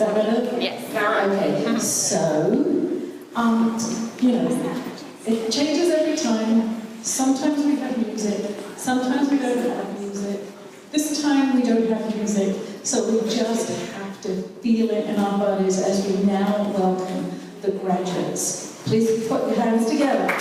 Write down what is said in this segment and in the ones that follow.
that better? Yes. Okay, so, you know, it changes every time. Sometimes we have music, sometimes we don't have music. This time we don't have music, so we just have to feel it in our bodies as we now welcome the graduates. Please put your hands together.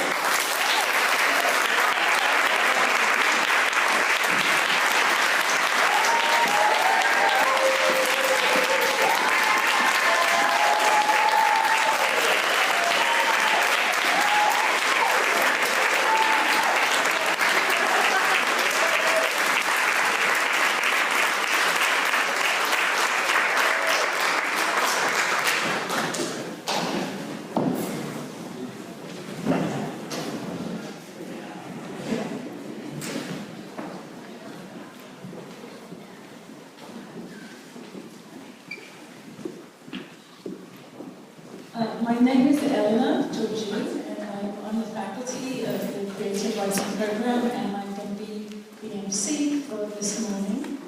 My name is Elena Georgiou, and I'm on the faculty of the Creative Writing Program, and I'm going to be the MC for this morning.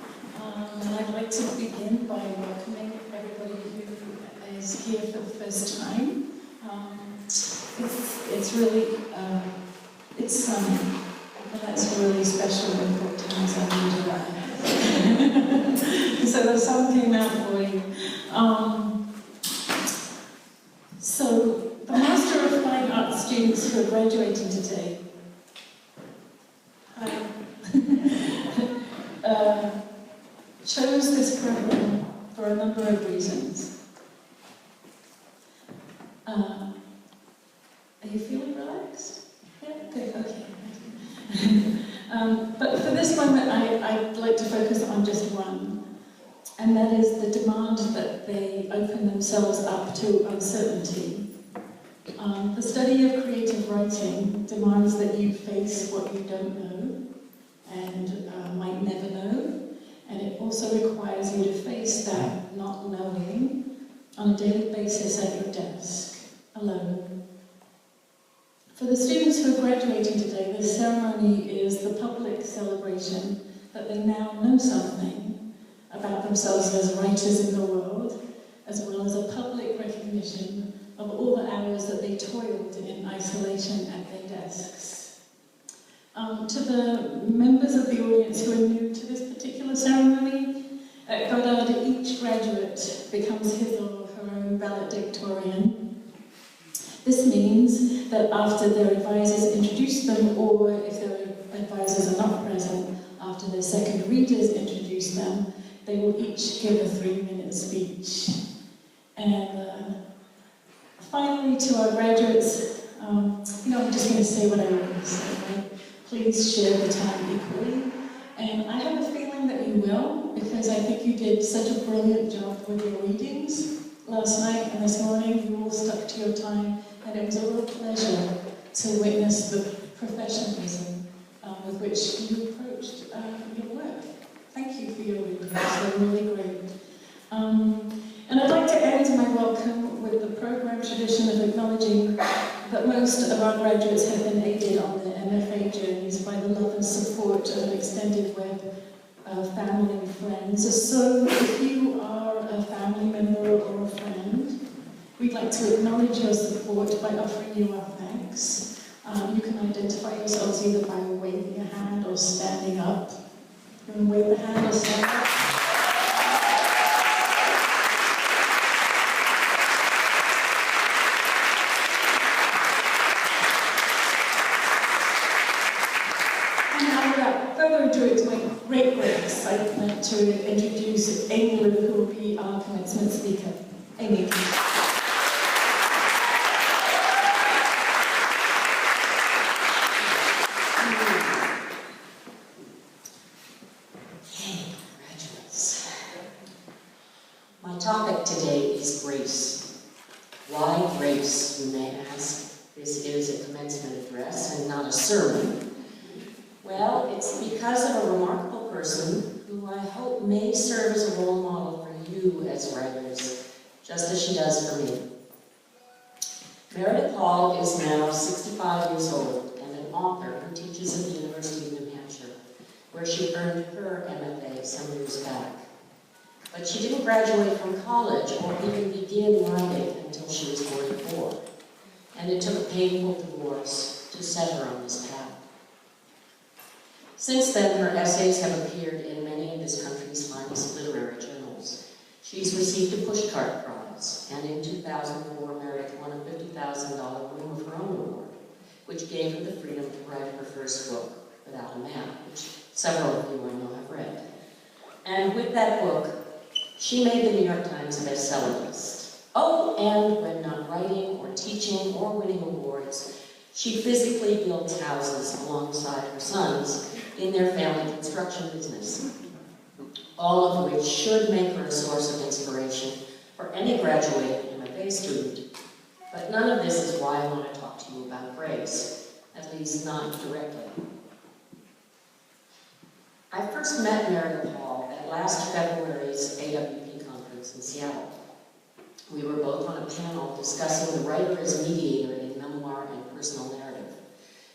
And I'd like to begin by welcoming everybody who is here for the first time. It's really, it's sunny, and that's really special and important Townsend in July. So the sun came out for you. So, the Master of Fine Arts students who are graduating today chose this program for a number of reasons. Are you feeling relaxed? Yeah? Good, okay. But for this moment, I'd like to focus on just one. And that is the demand that they open themselves up to uncertainty. The study of creative writing demands that you face what you don't know and might never know. And it also requires you to face that not knowing on a daily basis at your desk, alone. For the students who are graduating today, this ceremony is the public celebration that they now know something about themselves as writers in the world, as well as a public recognition of all the hours that they toiled in isolation at their desks. To the members of the audience who are new to this particular ceremony, at Goddard, each graduate becomes his or her own valedictorian. This means that after their advisors introduce them, or if their advisors are not present, after their second readers introduce them, they will each give a 3-minute speech. And finally, to our graduates, I'm just going to say what I always say, right? Please share the time equally. And I have a feeling that you will, because I think you did such a brilliant job with your readings last night and this morning. You all stuck to your time, and it was a real pleasure to witness the professionalism with which you approached your work. Thank you for your readings, they're really great. And I'd like to end my welcome with the program tradition of acknowledging that most of our graduates have been aided on their MFA journeys by the love and support of an extended web of family and friends. So if you are a family member or a friend, we'd like to acknowledge your support by offering you our thanks. You can identify yourselves either by waving a hand or standing up. You can wave the hand or stand up. And now, without further ado, it's my great excitement to introduce Amy Liu, who will be our commencement speaker. Amy. My topic today is grace. Why grace, you may ask? This is a commencement address and not a sermon. Well, it's because of a remarkable person who I hope may serve as a role model for you as writers, just as she does for me. Meredith Hall is now 65 years old and an author who teaches at the University of New Hampshire, where she earned her MFA some years back. But she didn't graduate from college or even begin writing until she was 44. And it took a painful divorce to set her on this path. Since then, her essays have appeared in many of this country's finest literary journals. She's received a pushcart prize, and in 2004 Meredith won a $50,000 Room of Her Own award, which gave her the freedom to write her first book, Without a Map, which several of you I know have read. And with that book, she made the New York Times bestseller list. Oh, and when not writing or teaching or winning awards, she physically built houses alongside her sons in their family construction business, all of which should make her a source of inspiration for any graduating MFA student. But none of this is why I want to talk to you about Grace, at least not directly. I first met Meredith Hall at last February's AWP conference in Seattle. We were both on a panel discussing the writer as mediator in memoir and personal narrative.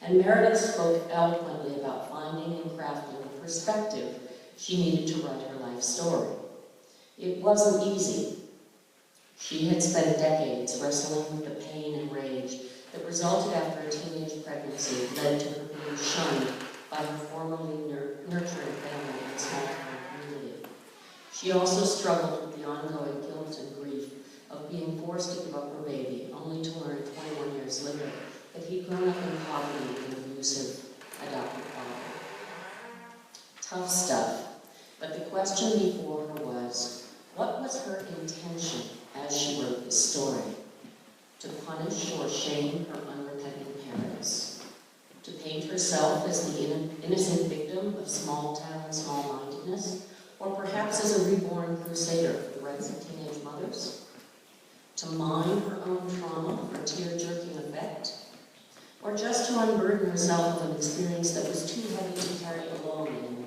And Meredith spoke eloquently about finding and crafting the perspective she needed to write her life story. It wasn't easy. She had spent decades wrestling with the pain and rage that resulted after a teenage pregnancy led to her being shunned by her formerly nurturing family and small-town community. She also struggled with the ongoing guilt and grief of being forced to give up her baby, only to learn 21 years later that he'd grown up in poverty with an abusive adoptive father. Tough stuff, but the question before her was, what was her intention as she wrote this story? To punish or shame her unrepentant parents? To paint herself as the innocent victim of small-town small-mindedness? Or perhaps as a reborn crusader for the rights of teenage mothers? To mine her own trauma for tear-jerking effect? Or just to unburden herself of an experience that was too heavy to carry alone anymore?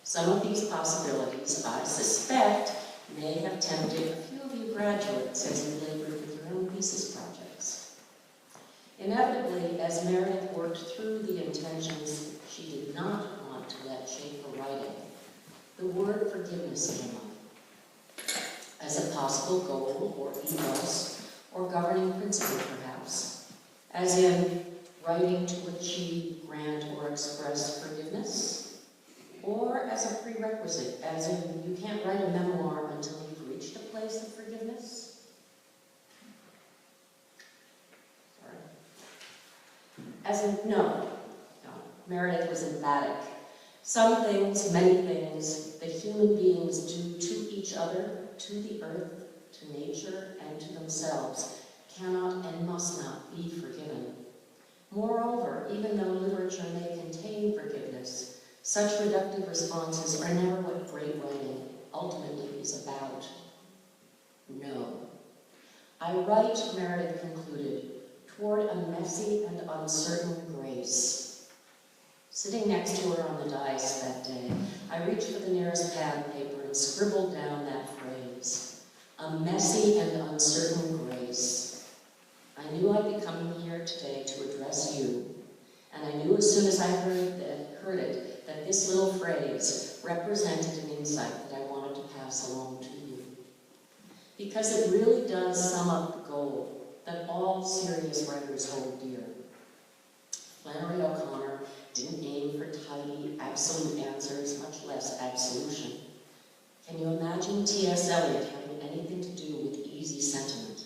Some of these possibilities, I suspect, may have tempted a few of you graduates as you labored with your own thesis projects. Inevitably, as Meredith worked through the intentions she did not want to let shape her writing, the word forgiveness came up as a possible goal or ethos or governing principle, perhaps, as in writing to achieve, grant, or express forgiveness, or as a prerequisite, as in you can't write a memoir until you've reached a place of forgiveness. As in, no, Meredith was emphatic. Some things, many things, that human beings do to each other, to the earth, to nature, and to themselves, cannot and must not be forgiven. Moreover, even though literature may contain forgiveness, such reductive responses are never what great writing ultimately is about. No. I write, Meredith concluded, toward a messy and uncertain grace. Sitting next to her on the dais that day, I reached for the nearest pad paper and scribbled down that phrase, a messy and uncertain grace. I knew I'd be coming here today to address you, and I knew as soon as I heard it that this little phrase represented an insight that I wanted to pass along to you. Because it really does sum up the goal that all serious writers hold dear. Flannery O'Connor didn't aim for tidy, absolute answers, much less absolution. Can you imagine T.S. Eliot having anything to do with easy sentiment?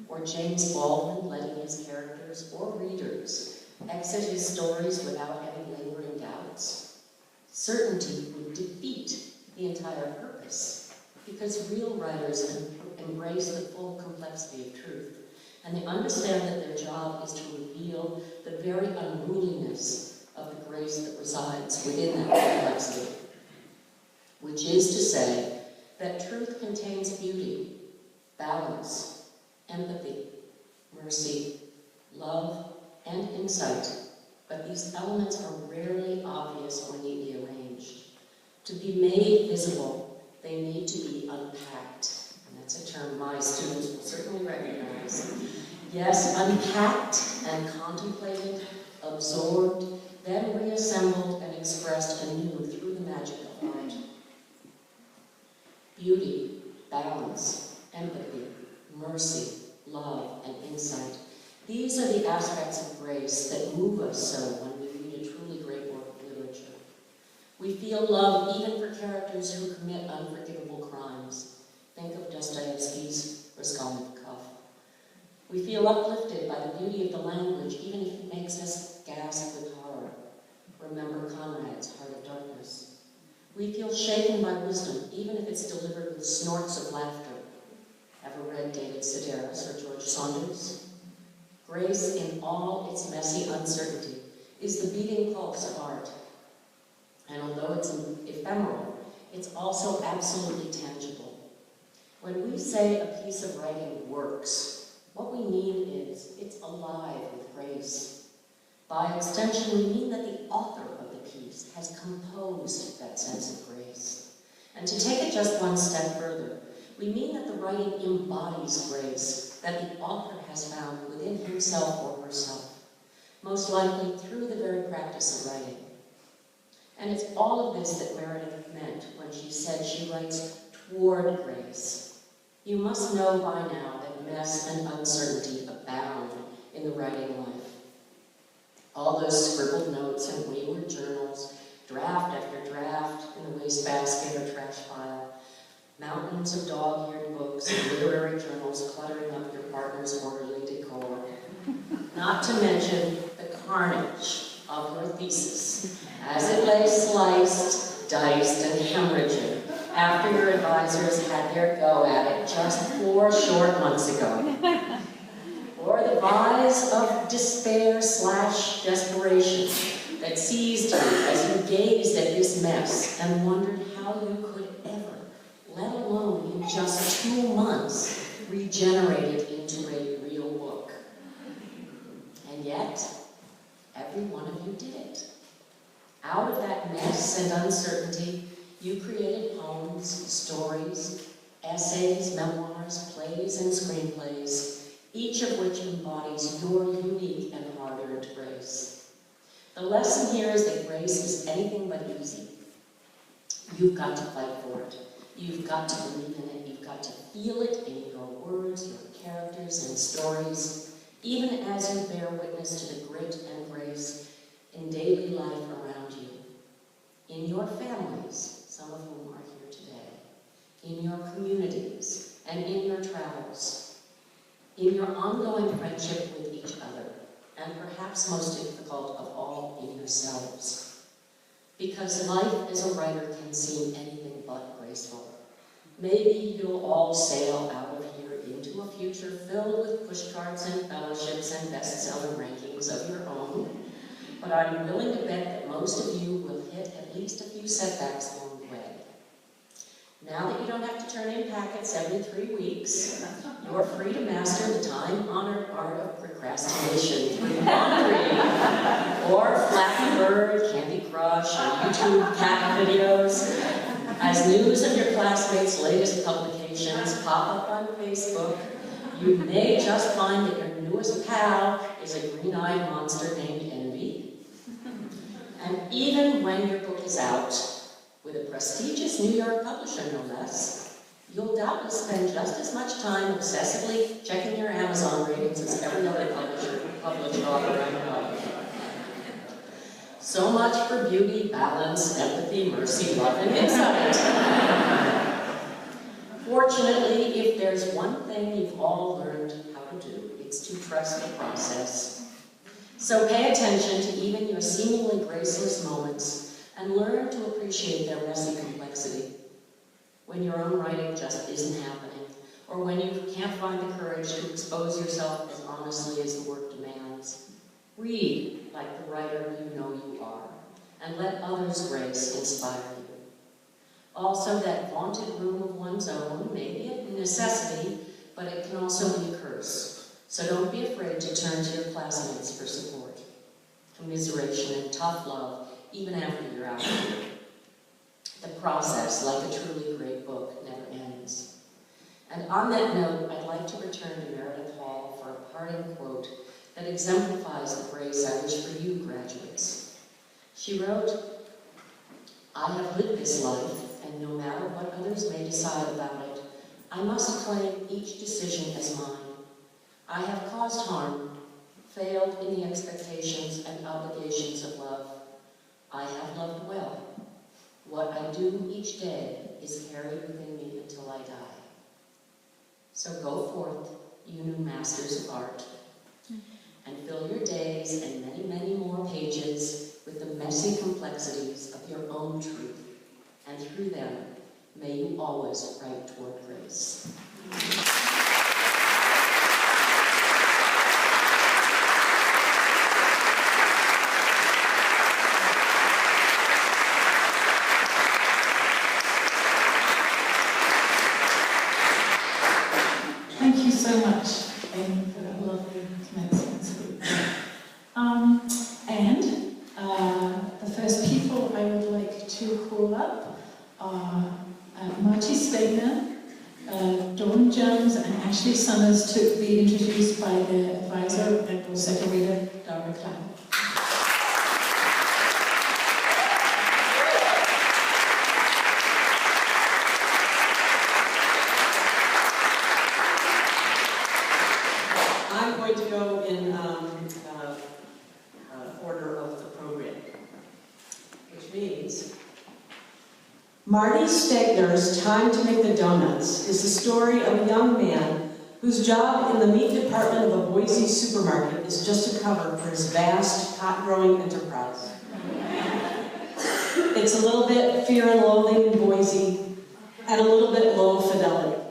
Or James Baldwin letting his characters or readers exit his stories without any lingering doubts? Certainty would defeat the entire purpose, because real writers embrace the full complexity of truth, and they understand that their job is to reveal the very unruliness of the grace that resides within that complexity, which is to say that truth contains beauty, balance, empathy, mercy, love, and insight, but these elements are rarely obvious or neatly arranged. To be made visible, they need to be unpacked. And that's a term my students will certainly recognize. Yes, unpacked and contemplated, absorbed, then reassembled and expressed anew through the magic of art. beauty, balance, empathy, mercy, love, and insight. These are the aspects of grace that move us so when we read a truly great work of literature. We feel love even for characters who commit unforgivable crimes. Think of Dostoevsky's Raskolnikov. We feel uplifted by the beauty of the language, even if it makes us gasp with horror. Remember Conrad's Heart of Darkness. We feel shaken by wisdom, even if it's delivered with snorts of laughter. Ever read David Sedaris or George Saunders? Grace in all its messy uncertainty is the beating pulse of art. And although it's ephemeral, it's also absolutely tangible. When we say a piece of writing works, what we mean is it's alive with grace. By extension, we mean that the author of the piece has composed that sense of grace. And to take it just one step further, we mean that the writing embodies grace that the author has found within himself or herself, most likely through the very practice of writing. And it's all of this that Meredith meant when she said she writes toward grace. You must know by now that mess and uncertainty abound in the writing life. All those scribbled notes and wayward journals, draft after draft in the wastebasket or trash pile, mountains of dog-eared books and literary journals cluttering up your partner's orderly decor. Not to mention the carnage of your thesis, as it lay sliced, diced, and hemorrhaging after your advisors had their go at it just 4 short months ago. Or the vise of despair/desperation that seized you as you gazed at this mess and wondered how you could ever, let alone in just 2 months, regenerate it into a real book. And yet, every one of you did it. Out of that mess and uncertainty, you created poems, stories, essays, memoirs, plays, and screenplays, each of which embodies your unique and hard-earned grace. The lesson here is that grace is anything but easy. You've got to fight for it. You've got to believe in it. You've got to feel it in your words, your characters, and stories, even as you bear witness to the grit and grace in daily life around you. In your families, some of whom are here today. In your communities, and in your travels. In your ongoing friendship with each other, and perhaps most difficult of all, in yourselves. Because life as a writer can seem anything but graceful. Maybe you'll all sail out of here into a future filled with pushcarts and fellowships and bestseller rankings of your own, but I'm willing to bet that most of you will hit at least a few setbacks along the way. Now that you don't have to turn in packets every 3 weeks, you're free to master the time-honored art of procrastination through laundry, or Flappy Bird, Candy Crush, or YouTube cat videos. As news of your classmates' latest publications pop up on Facebook, you may just find that your newest pal is a green-eyed monster named Envy. And even when your book is out, with a prestigious New York publisher, no less, you'll doubtless spend just as much time obsessively checking your Amazon ratings as every other published author I know. So much for beauty, balance, empathy, mercy, love, and insight. Fortunately, if there's one thing you've all learned how to do, it's to trust the process. So pay attention to even your seemingly graceless moments and learn to appreciate their messy complexity. When your own writing just isn't happening, or when you can't find the courage to expose yourself as honestly as the work demands, read like the writer you know you are, and let others' grace inspire you. Also, that vaunted room of one's own may be a necessity, but it can also be a curse. So don't be afraid to turn to your classmates for support, commiseration, and tough love, even after you're out here. The process, like a truly great book, never ends. And on that note, I'd like to return to Meredith Hall for a parting quote that exemplifies the grace I wish for you, graduates. She wrote, "I have lived this life and no matter what others may decide about it, I must claim each decision as mine. I have caused harm, failed in the expectations and obligations of love. I have loved well. What I do each day is carried within me until I die. So go forth, you new masters of art, and fill your days and many, many more pages with the messy complexities of your own truth. And through them, may you always write toward grace. Thank you so much, Amy, for that lovely commencement speech. The first people I would like to call up are Marty Stegner, Dawn Jones, and Ashley Summers to be introduced by their advisor and also reader, Dara Cloud. I'm going to go in order of the program, which means Marty Stegner's Time to Make the Donuts is the story of a young man whose job in the meat department of a Boise supermarket is just a cover for his vast pot-growing enterprise. It's a little bit Fear and Loathing in Boise and a little bit low fidelity.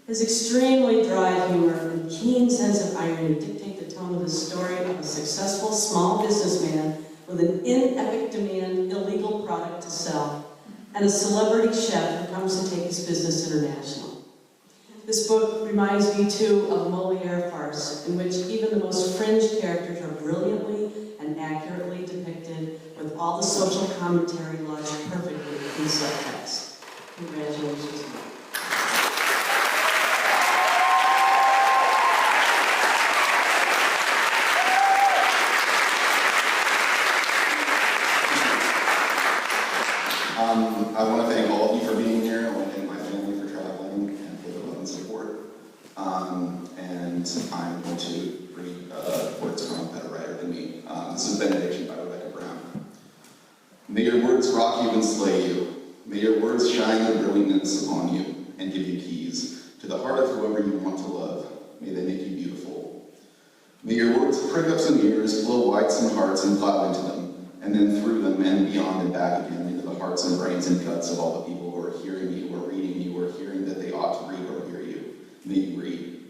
His extremely dry humor and keen sense of irony dictate the tone of the story of a successful small businessman with an in-epic demand illegal product to sell and a celebrity chef who comes to take his business international. This book reminds me too of a Molière farce in which even the most fringe characters are brilliantly and accurately depicted with all the social commentary lodged perfectly in subtext. Congratulations, Mark. I want to thank all of you for being here. I want to thank my family for traveling and for the love and support. And I'm going to read words from a better writer than me. This is Benediction by Rebecca Brown. May your words rock you and slay you. May your words shine their brilliance upon you and give you keys to the heart of whoever you want to love. May they make you beautiful. May your words prick up some ears, blow wide some hearts, and plow into them, and then through them and beyond and back again into the hearts and brains and guts of all the people who are hearing you or reading you or hearing that they ought to read or hear you. May you read.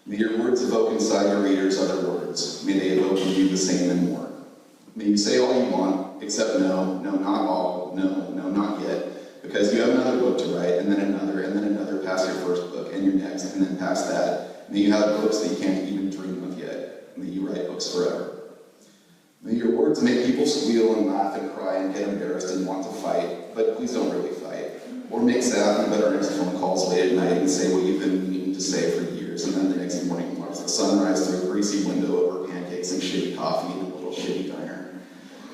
May your words evoke inside your readers other words. May they evoke in you the same and more. May you say all you want, except no, no, not all, no, no, not yet, because you have another book to write, and then another past your first book, and your next, and then past that. May you have books that you can't even dream of yet. May you write books forever. May your words make people squeal and laugh and cry and get embarrassed and want to fight, but please don't really fight. Or make sad and bitter phone calls late at night and say what you've been meaning to say for years, and then the next morning watch the sunrise through a greasy window over pancakes and shitty coffee in a little shitty diner.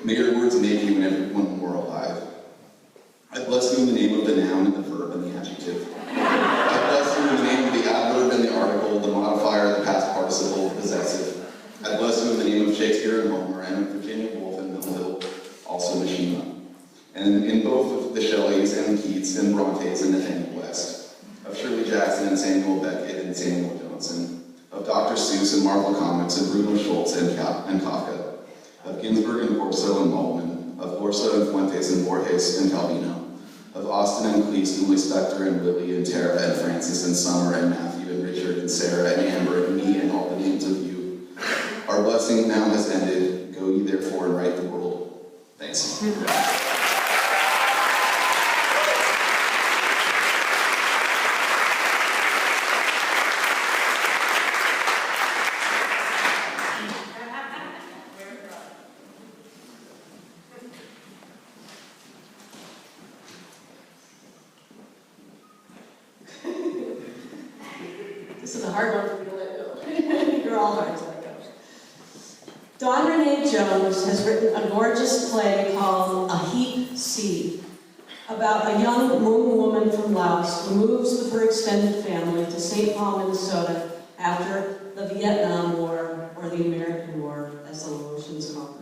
May your words make you and everyone more alive. I bless you in the name of the noun and the verb and the adjective. I bless you in the name of the adverb and the article, the modifier, the past participle, the possessive. I bless you in the name of Shakespeare and Homer, and of Virginia Woolf and Melville, also Mishima. And in both of the Shelleys and Keats and Brontes and Nathaniel West. Of Shirley Jackson and Samuel Beckett and Samuel Johnson. Of Dr. Seuss and Marvel Comics and Bruno Schultz and Kafka. Of Ginsberg and Corso and Baldwin. Of Borsa and Fuentes and Borges and Calvino. Of Austen and Cleese and Lispector and Willie and Tara and Francis and Summer and Matthew and Richard and Sarah and Amber and me and all the names of you. Our blessing now has ended. Go ye therefore and right the world. Thanks. This is a hard one for me to let go. You're all hard to let go. Dawn Renee Jones has written a gorgeous play called A Heap Seed. about a young Hmong woman from Laos who moves with her extended family to St. Paul, Minnesota after the Vietnam War, or the American War, as the Laotians call it.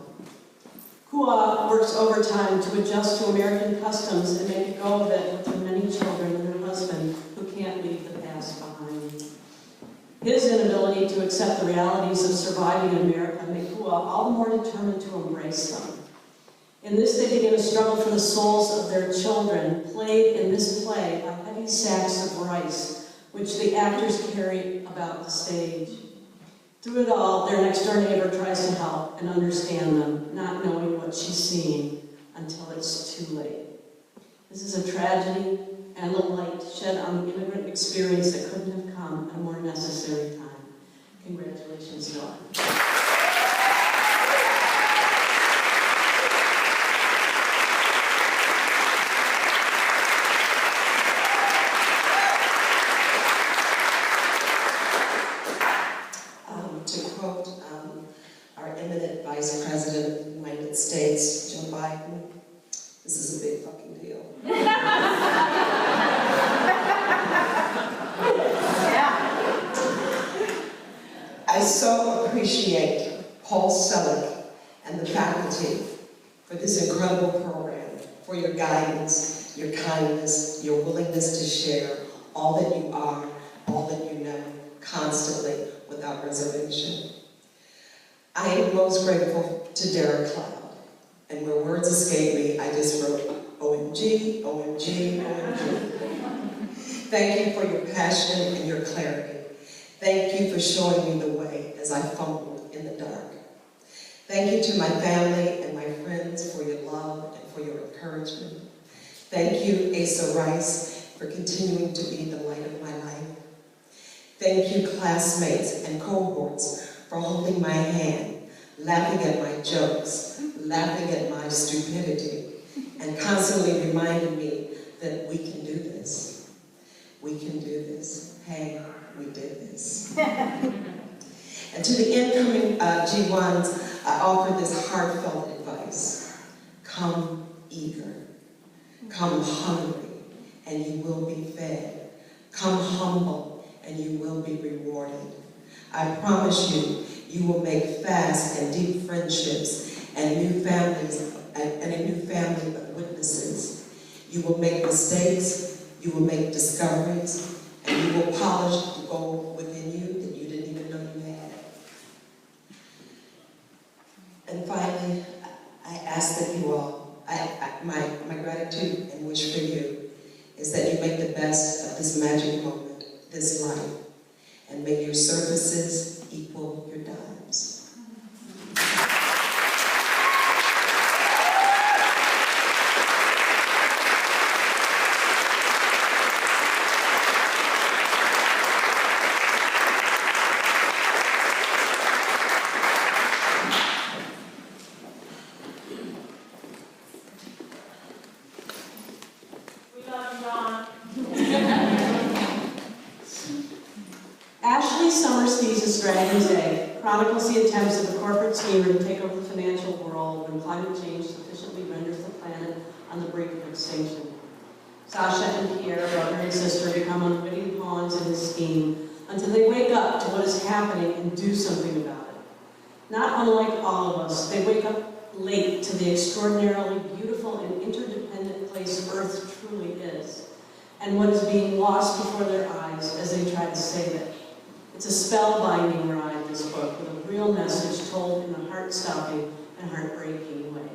Kua works overtime to adjust to American customs and make a go of it with her many children and her husband, who can't leave the past behind. His inability to accept the realities of surviving in America make Kua all the more determined to embrace them. In this, they begin a struggle for the souls of their children, played in this play by heavy sacks of rice, which the actors carry about the stage. Through it all, their next-door neighbor tries to help and understand them, not knowing what she's seeing until it's too late. This is a tragedy and a light shed on the immigrant experience that couldn't have come at a more necessary time. Congratulations, Dawn. To quote our eminent Vice President of the United States, Joe Biden, this is a big fucking deal. I so appreciate Paul Selleck and the faculty for this incredible program, for your guidance, your kindness, your willingness to share all that you are, all that you know, constantly, without reservation. I am most grateful to Derek Cloud, and where words escape me, I just wrote, OMG, OMG, OMG. Thank you for your passion and your clarity. Thank you for showing me the way as I fumbled in the dark. Thank you to my family and my friends for your love and for your encouragement. Thank you, Asa Rice, for continuing to be the light of my life. Thank you, classmates and cohorts, for holding my hand, laughing at my jokes, laughing at my stupidity, and constantly reminding me that we can do this. We can do this. Hey, we did this. And to the incoming G1s, I offer this heartfelt advice. Come eager. Come hungry, and you will be fed. Come humble, and you will be rewarded. I promise you, you will make fast and deep friendships and new families and a new family of witnesses. You will make mistakes, you will make discoveries, and you will polish the gold within you that you didn't even know you had. And finally, I ask that you all, my gratitude and wish for you is that you make the best of this magic moment, this life, and may your services equal your dimes. Dragon's Egg chronicles the attempts of a corporate schemer to take over the financial world when climate change sufficiently renders the planet on the brink of extinction. Sasha and Pierre, brother and sister, become unwitting pawns in his scheme until they wake up to what is happening and do something about it. Not unlike all of us, they wake up late to the extraordinarily beautiful and interdependent place Earth truly is, and what is being lost before their eyes as they try to save it. It's a spellbinding ride, this book, with a real message told in a heart-stopping and heartbreaking way.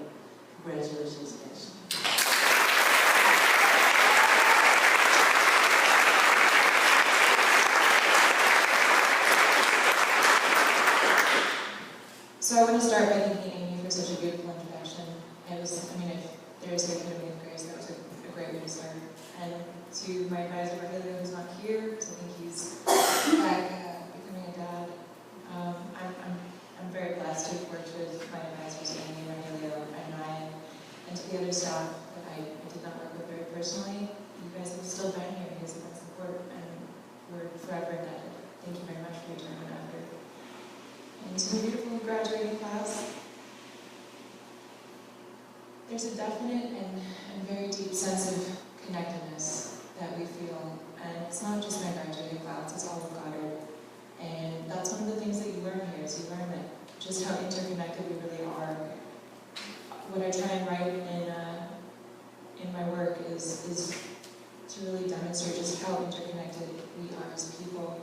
Congratulations, guys. So I want to start by thanking Amy for such a beautiful introduction. It was, if there's the Academy of Grace, that was a great way to start. And to my advisor, Rogelio, who's not here, because I think he's back becoming a dad. I'm very blessed to have worked with my advisors, Amy, Rogelio, and Ryan, and to the other staff that I did not work with very personally. You guys have still been here because of that support, and we're forever indebted. Thank you very much for your time and effort. And to the beautiful graduating class, there's a definite and very deep sense of connectedness that we feel, and it's not just my graduating class, it's all of Goddard. And that's one of the things that you learn here, is you learn that just how interconnected we really are. What I try and write in my work is to really demonstrate just how interconnected we are as people,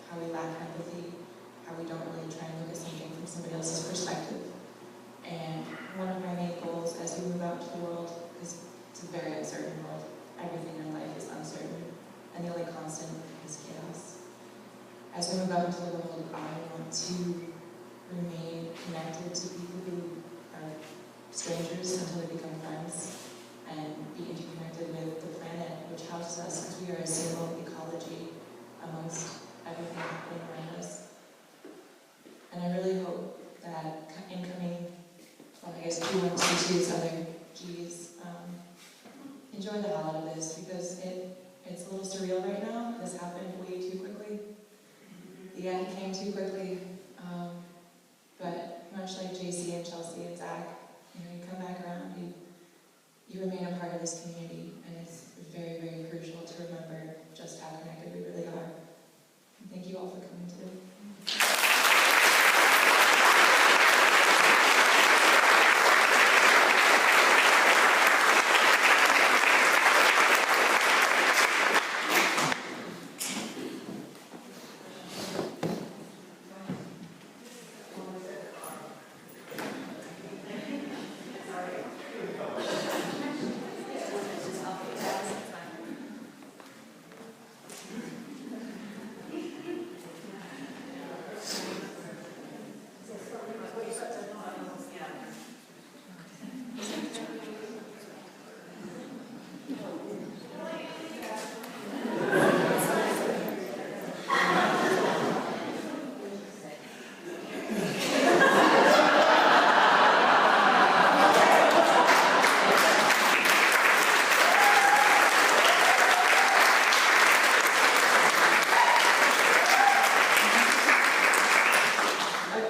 how we lack empathy, how we don't really try and look at something from somebody else's perspective. And one of my main goals as we move out into the world, is it's a very uncertain world. Everything in life is uncertain, and the only constant is chaos. As we move out into the world, I want to remain connected to people who are strangers until they become friends, and be interconnected with the planet, which houses us, because we are a single ecology amongst everything happening around us. And I really hope that incoming, well, I guess Q1, Q2s, other Gs, enjoy the hell out of this, because it's a little surreal right now. This happened way too quickly. The end came too quickly. But much like JC and Chelsea and Zach, you come back around, you remain a part of this community, and it's very, very crucial to remember just how connected we really are. And thank you all for coming today.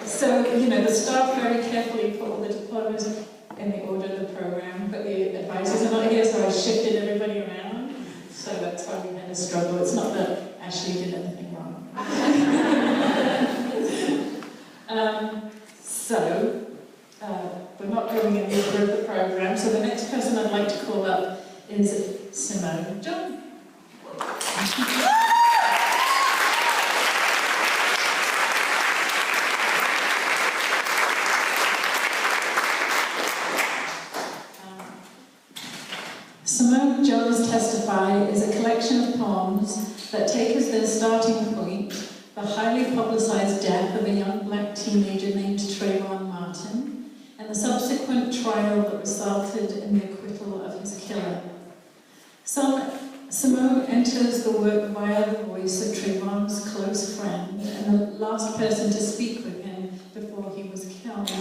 So, the staff very carefully put all the diplomas in the order of the program, but the advisors are not here, so I shifted everybody around. So that's why we had a struggle. It's not that Ashley did anything wrong. We're not going in the order of the program, so the next person I'd like to call up is Simone John. Simone John's Testify is a collection of poems that take as their starting point the highly publicized death of a young black teenager named Trayvon Martin and the subsequent trial that resulted in the acquittal of his killer. Simone enters the work via the voice of Trayvon's close friend and the last person to speak with him before he was killed,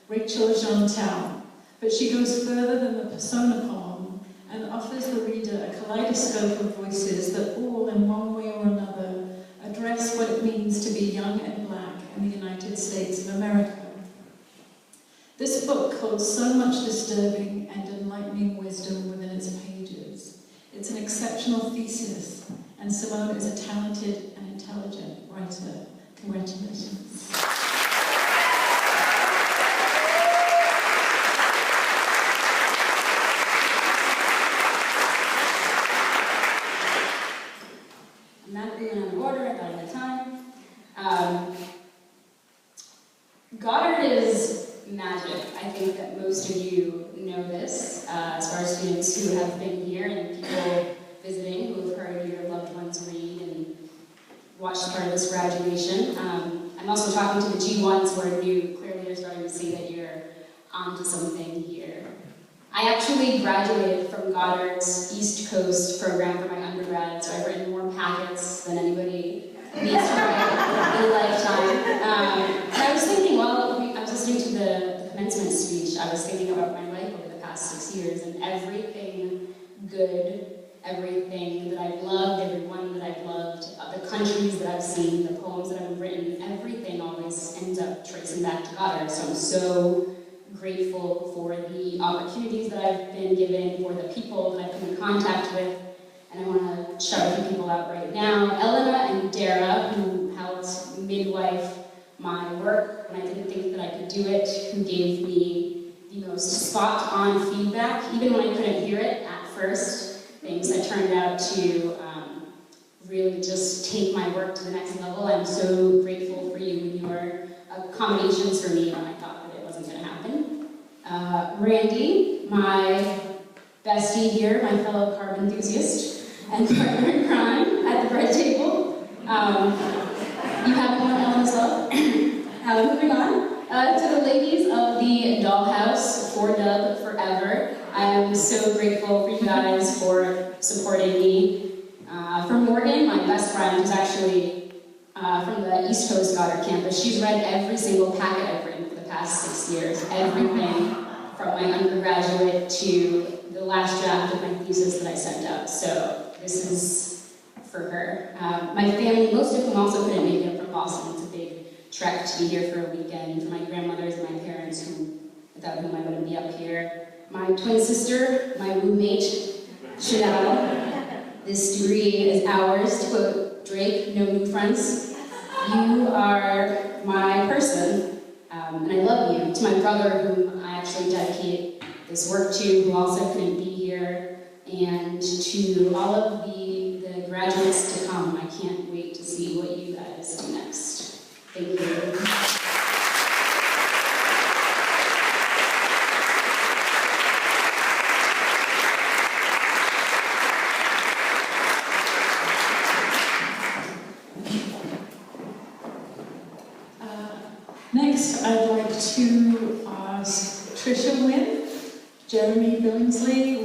Rachel Jeantel. But she goes further than the persona poem and offers the reader a kaleidoscope of voices that all, in one way or another, address what it means to be young and black in the United States of America. This book holds so much disturbing and enlightening wisdom within its pages. It's an exceptional thesis, and Simone is a talented and intelligent writer. Congratulations. Not being on order, I thought I had time. Goddard is magic. I think that most of you know this, as far as students who have been here and people visiting who have heard your loved ones read and watched part of this graduation. I'm also talking to the G1s who are new. Clearly you're starting to see that you're onto something here. I actually graduated from Goddard's East Coast program for my undergrad, so I've written more packets than anybody needs to write in a lifetime. And I was thinking, while I was listening to the commencement speech, I was thinking about my life over the past 6 years, and everything good, everything that I've loved, everyone that I've loved, the countries that I've seen, the poems that I've written, everything always ends up tracing back to Goddard. So I'm so grateful for the opportunities that I've been given, for the people that I've come in contact with, and I want to shout a few people out right now. Elena and Dara, who helped midwife my work when I didn't think that I could do it, who gave me the most spot-on feedback, even when I couldn't hear it at first, things that turned out to really just take my work to the next level. I'm so grateful for you and your accommodations for me when I thought that it wasn't going to happen. Randy, my bestie here, my fellow carb enthusiast, and partner in crime at the bread table. You have one Ellen as well. Moving on. To the ladies of the Dollhouse, for Dub Forever, I am so grateful for you guys for supporting me. For Morgan, my best friend, who's actually from the East Coast Goddard campus, she's read every single packet I've written for the past 6 years, everything from my undergraduate to the last draft of my thesis that I sent out. So this is for her. My family, most of whom also couldn't make it from Boston. It's a big trek to be here for a weekend. For my grandmothers and my parents, without whom I wouldn't be up here. My twin sister, my roommate, Chanel. This degree is ours, to quote Drake, no new friends. You are my person, and I love you. To my brother, whom I actually dedicate this work to, who also couldn't be here, and to all of the graduates to come. I can't wait to see what you guys do next. Thank you. Next, I'd like to ask Tricia Wynn, Jeremy Billingsley,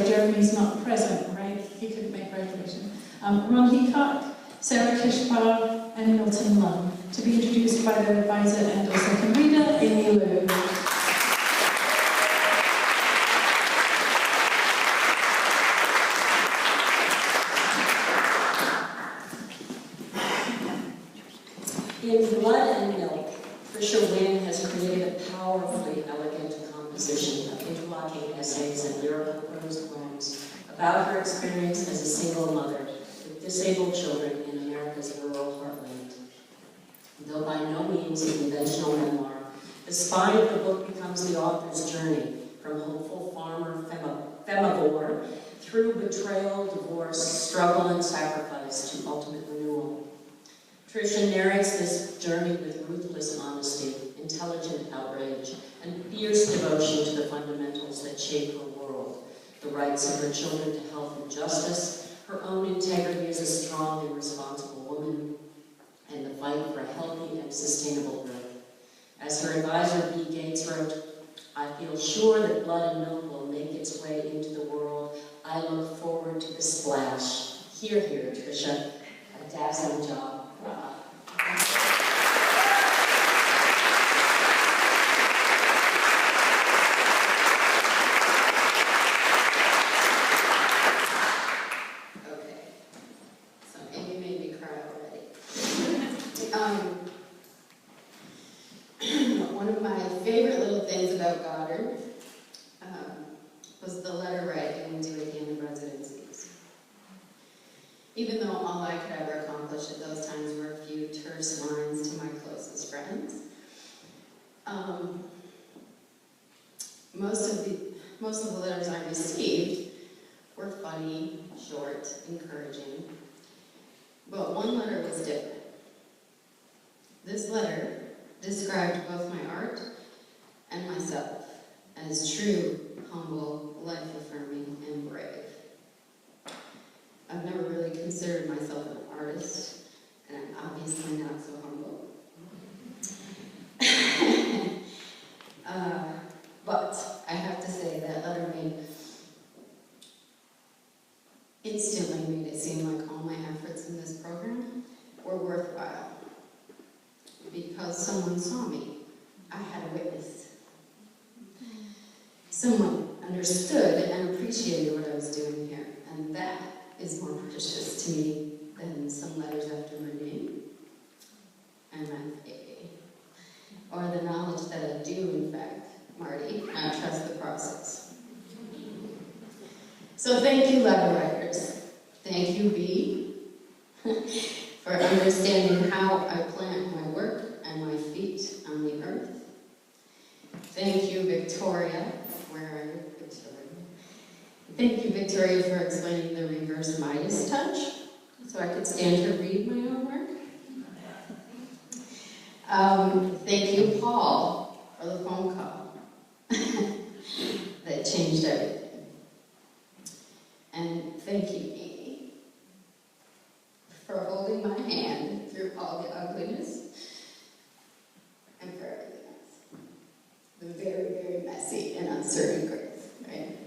Jeremy's not present, right? He couldn't make graduation. Ron Heacock, Sarah Kishpar, and Milton Lum, to be introduced by their advisor and or second reader, Amy Liu. In Blood and Milk, Tricia Wynn has created a powerfully elegant composition of interlocking essays and lyrical prose poems about her experience as a single mother with disabled children in America's rural heartland. Though by no means a conventional memoir, the spine of the book becomes the author's journey from hopeful farmer femivore through betrayal, divorce, struggle, and sacrifice to ultimate renewal. Tricia narrates this journey with ruthless honesty, intelligent outrage, and fierce devotion to the fundamentals that shape her world, the rights of her children to health and justice, her own integrity as a strong and responsible woman, and the fight for a healthy and sustainable growth. As her advisor, B. Gates, wrote, "I feel sure that Blood and Milk will make its way into the world. I look forward to the splash." Hear, hear, Tricia. A dazzling job. Okay, so Amy made me cry already. One of my favorite little things about Goddard was the letter writing we do at the end of residencies. Even though all I could ever accomplish at those times were a few terse lines to my closest friends, most of the letters I received were funny, short, encouraging, but one letter was different. This letter described both my art and myself as true, humble, life-affirming, and brave. I've never really considered myself an artist, and I'm obviously not so humble. But I have to say that letter instantly made it seem like all my efforts in this program were worthwhile. Because someone saw me. I had a witness. Someone understood and appreciated what I was doing here, and that is more precious to me than some letters after my name, MFAW, or the knowledge that I do, in fact, So thank you, letter writers. Thank you, B, for understanding how I plant my work and my feet on the earth. Thank you, Victoria. Where are you, Victoria? Thank you, Victoria, for explaining the reverse Midas touch, so I could stand to read my own work. Thank you, Paul, for the phone call that changed everything. And thank you, Amy, for holding my hand through all the ugliness and for everything else. The very, very messy and uncertain growth, right?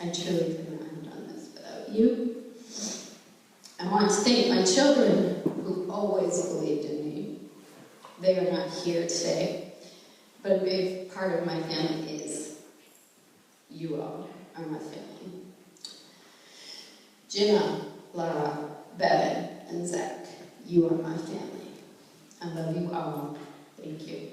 I truly could not have done this without you. I want to thank my children who always believed in me. They are not here today, but a big part of my family is you all are my family. Jenna, Lara, Bevan, and Zach, you are my family. I love you all. Thank you.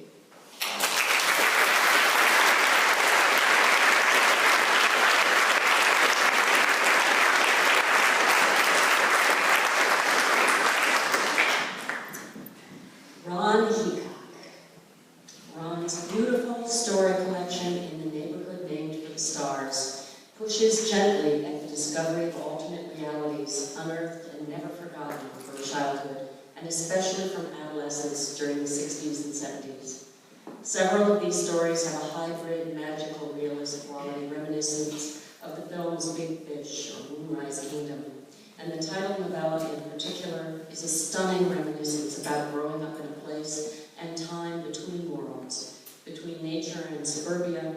Ron Heacock. Ron's beautiful story collection in the neighborhood named for the stars pushes gently at the discovery of alternate realities unearthed and never forgotten from childhood, and especially from adolescence during the 60s and 70s. Several of these stories have a hybrid, magical realism quality reminiscent of the films Big Fish or Moonrise Kingdom. And the title novella in particular is a stunning reminiscence about growing up in a place and time between worlds, between nature and suburbia,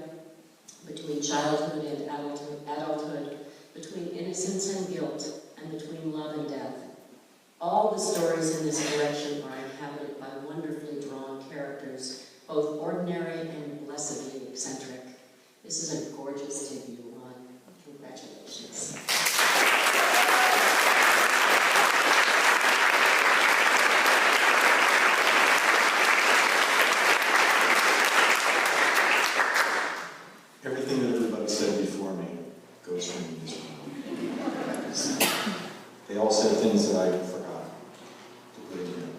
between childhood and adulthood, between innocence and guilt, and between love and death. All the stories in this collection are inhabited by wonderfully drawn characters, both ordinary and blessedly eccentric. This is a gorgeous debut, Ron. Congratulations. Everything that everybody said before me goes for me as well. They all said things that I forgot to put in here.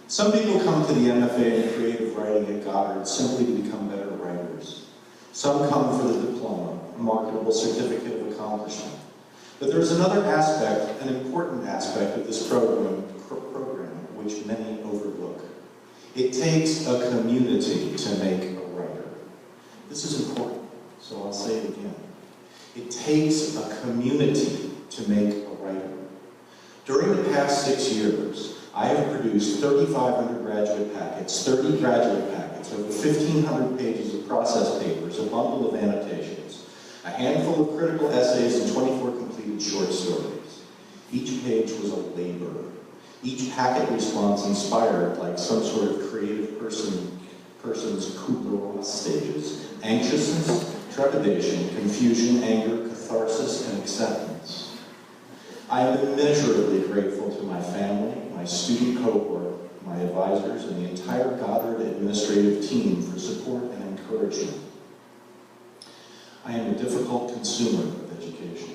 Some people come to the MFA in creative writing at Goddard simply to become better writers. Some come for the diploma, a marketable certificate of accomplishment. But there's another aspect, an important aspect of this program which many overlook. It takes a community to make a writer. This is important, so I'll say it again. It takes a community to make a writer. During the past 6 years, I have produced 3,500 graduate packets, 30 graduate packets, over 1,500 pages of process papers, a bundle of annotations, a handful of critical essays, and 24 completed short stories. Each page was a labor. Each packet response inspired like some sort of creative person's Kubler-Ross stages: anxiousness, trepidation, confusion, anger, catharsis, and acceptance. I am immeasurably grateful to my family, my student cohort, my advisors, and the entire Goddard administrative team for support and encouragement. I am a difficult consumer of education.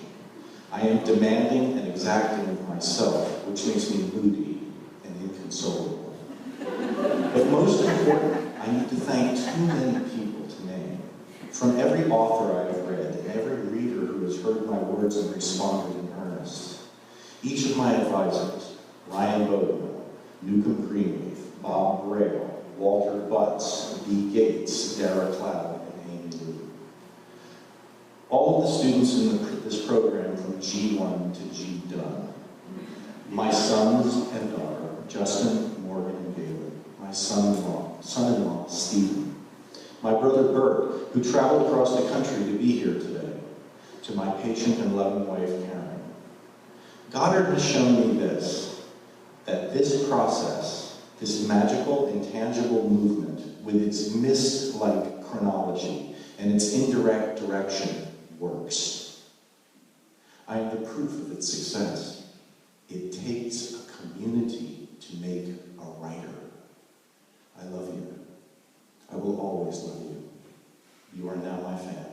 I am demanding and exacting of myself, which makes me moody and inconsolable. But most important, I need to thank too many people to name. From every author I have read, and every reader who has heard my words and responded in earnest. Each of my advisors, Ryan Bodman, Newcomb Greenleaf, Bob Braille, Walter Butts, B. Gates, Dara Cloud, and Amy Lou. All of the students in this program from G1 to G Done. My sons and daughter, Justin, Morgan, and Galen. My son-in-law, Stephen. My brother Bert, who traveled across the country to be here today. To my patient and loving wife, Karen. Goddard has shown me this, that this process, this magical, intangible movement, with its mist-like chronology and its indirect direction, works. I am the proof of its success. It takes a community to make a writer. I love you. I will always love you. You are now my family.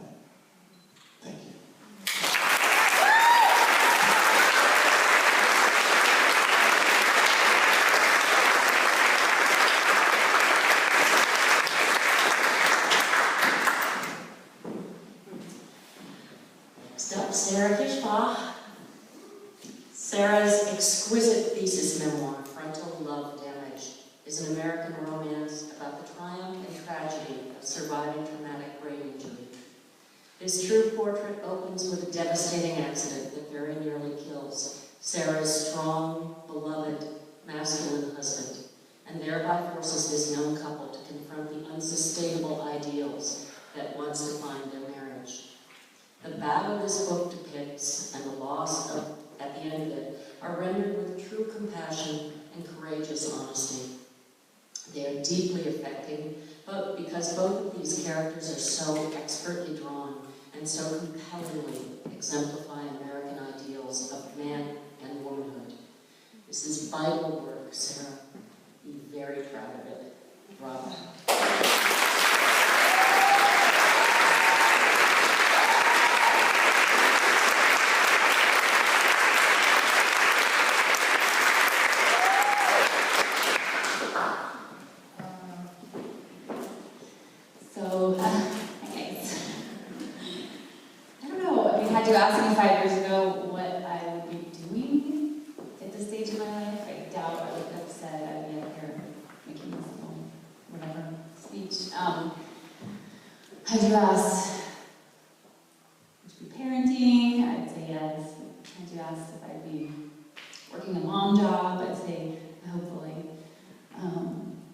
Thank you. Sarah's exquisite thesis memoir, Frontal Love Damage, is an American romance about the triumph and tragedy of surviving traumatic brain injury. This true portrait opens with a devastating accident that very nearly kills Sarah's strong, beloved, masculine husband, and thereby forces this young couple to confront the unsustainable ideals that once defined their marriage. The battle this book depicts and the loss at the end of it are rendered with true compassion and courageous honesty. They are deeply affecting, because both of these characters are so expertly drawn and so compellingly exemplify American ideals of man and womanhood. This is vital work, Sarah. Be very proud of it. Bravo. Had you asked me 5 years ago what I would be doing at this stage of my life, I doubt I would have said I'd be up here making this little whatever speech. Had you asked would you be parenting, I'd say yes. Had you asked if I'd be working a mom job, I'd say hopefully.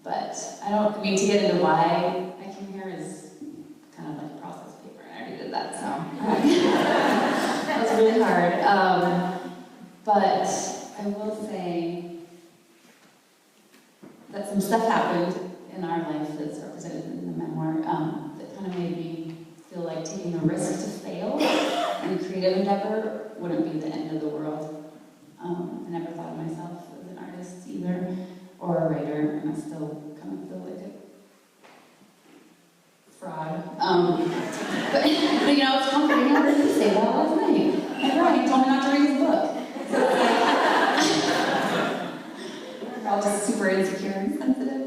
But I mean, to get into why I came here is kind of like a process paper, and I already did that, so. That was really hard. But I will say that some stuff happened in our life that's represented in the memoir that kind of made me feel like taking a risk to fail in a creative endeavor wouldn't be the end of the world. I never thought of myself as an artist either, or a writer, and I still kind of feel like a fraud. But you know, it's comforting. I heard you say that last night. My brother told me not to read his book. So it's like, we're all just super insecure and sensitive.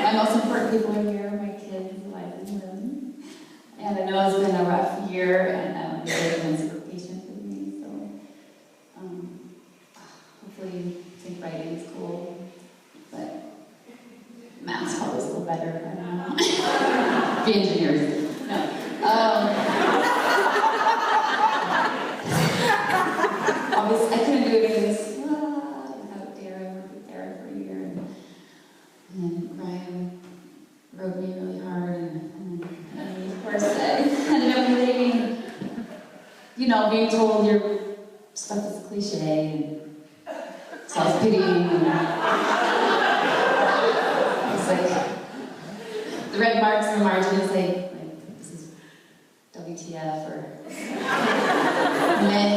My most important people are here, my kids, Eliza and Lynn. And I know it's been a rough year, and they've been super patient with me, so hopefully I think writing is cool, but math's probably still better, I don't know. Be engineers. No. Obviously, I couldn't do any of this without Dara. I worked with Dara for a year, and then Ryan rode me really hard, and of course I ended up relating, you know, being told your stuff is cliche and self-pitying, and it's like the red marks in the margin is like this is WTF or meh,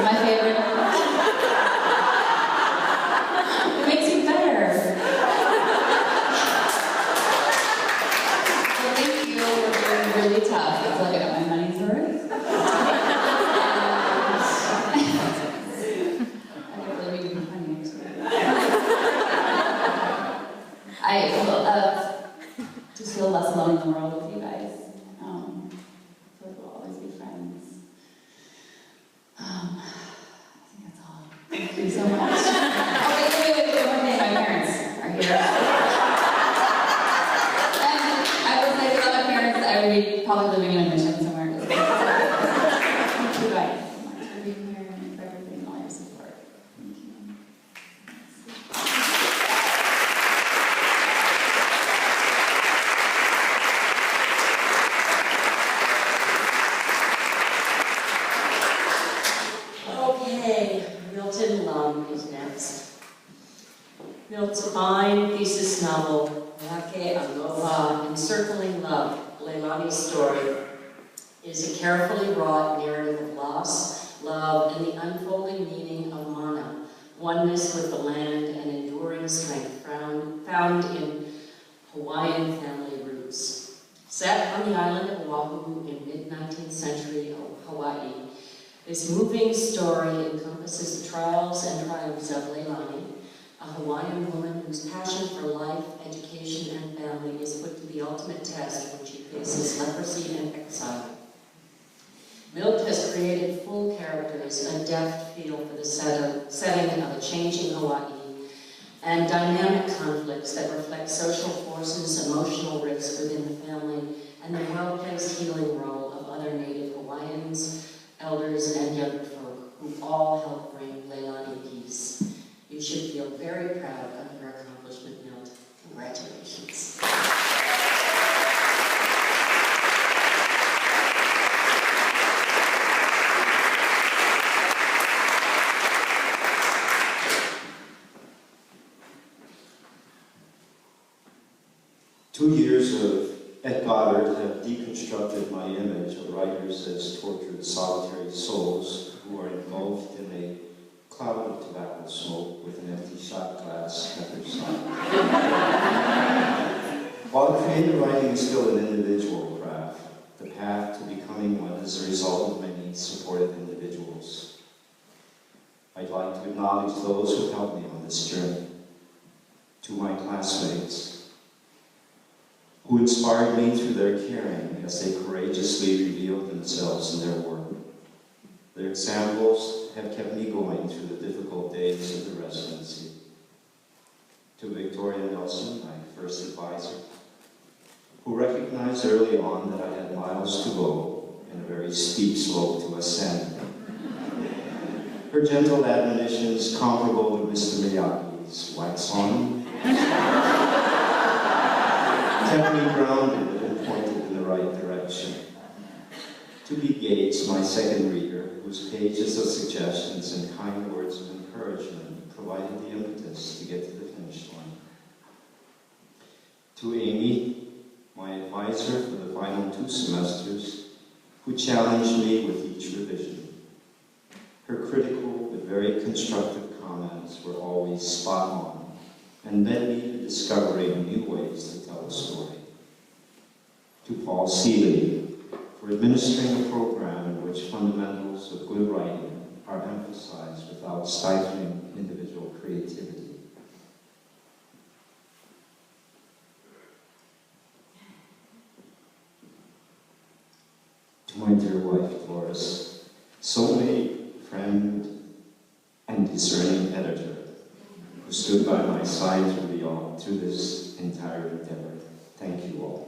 my favorite. It makes you better. Well, thank you for being really tough. I feel like I got my money's worth. I just feel less alone in the world with you guys. I feel like we'll always be friends. I think that's all. Thank you so much. Oh, wait, one thing. My parents are here. And I will say without my parents, I would be probably living in a mission somewhere. Thank you guys so much for being here and for everything and all your support. Thank you. Okay, Milton Lum is next. Milt's fine thesis novel, Yake Aloha, Encircling Love, Leilani's story, is a carefully wrought narrative of loss, love, and the unfolding meaning of mana, oneness with the land and enduring strength found in Hawaiian family roots. Set on the island of Oahu in mid-19th century Hawaii, this moving story encompasses the trials and triumphs of Leilani, a Hawaiian woman whose passion for life, education, and family is put to the ultimate test when she faces leprosy and exile. Milt has created full characters, a deft feel for the setting of a changing Hawaii, and dynamic conflicts that reflect social forces, emotional rifts within the family, and the well-placed healing role of other Native Hawaiians, elders, and younger folk who all help bring Leilani peace. You should feel very proud of your accomplishment, Milt. Congratulations. 2 years at Goddard have deconstructed my image of writers as tortured, solitary souls who are engulfed in a cloud of tobacco smoke with an empty shot glass at their side. While creative writing is still an individual craft, the path to becoming one is a result of many supportive individuals. I'd like to acknowledge those who helped me on this journey. To my classmates, who inspired me through their caring as they courageously revealed themselves in their work. Their examples have kept me going through the difficult days of the residency. To Victoria Nelson, my first advisor, who recognized early on that I had miles to go and a very steep slope to ascend. Her gentle admonitions, comparable to Mr. Miyagi's, wax on, kept me grounded and pointed in the right direction. To be Gates, my second reader, whose pages of suggestions and kind words of encouragement provided the impetus to get to the finish line. To Amy, my advisor for the final 2 semesters, who challenged me with each revision. Her critical but very constructive comments were always spot on and led me to discovering new ways to tell a story. To Paul Seeley, for administering a program in which fundamentals of good writing are emphasized without stifling individual creativity. To my dear wife, Doris, soulmate, friend, and discerning editor, who stood by my side through this entire endeavor. Thank you all.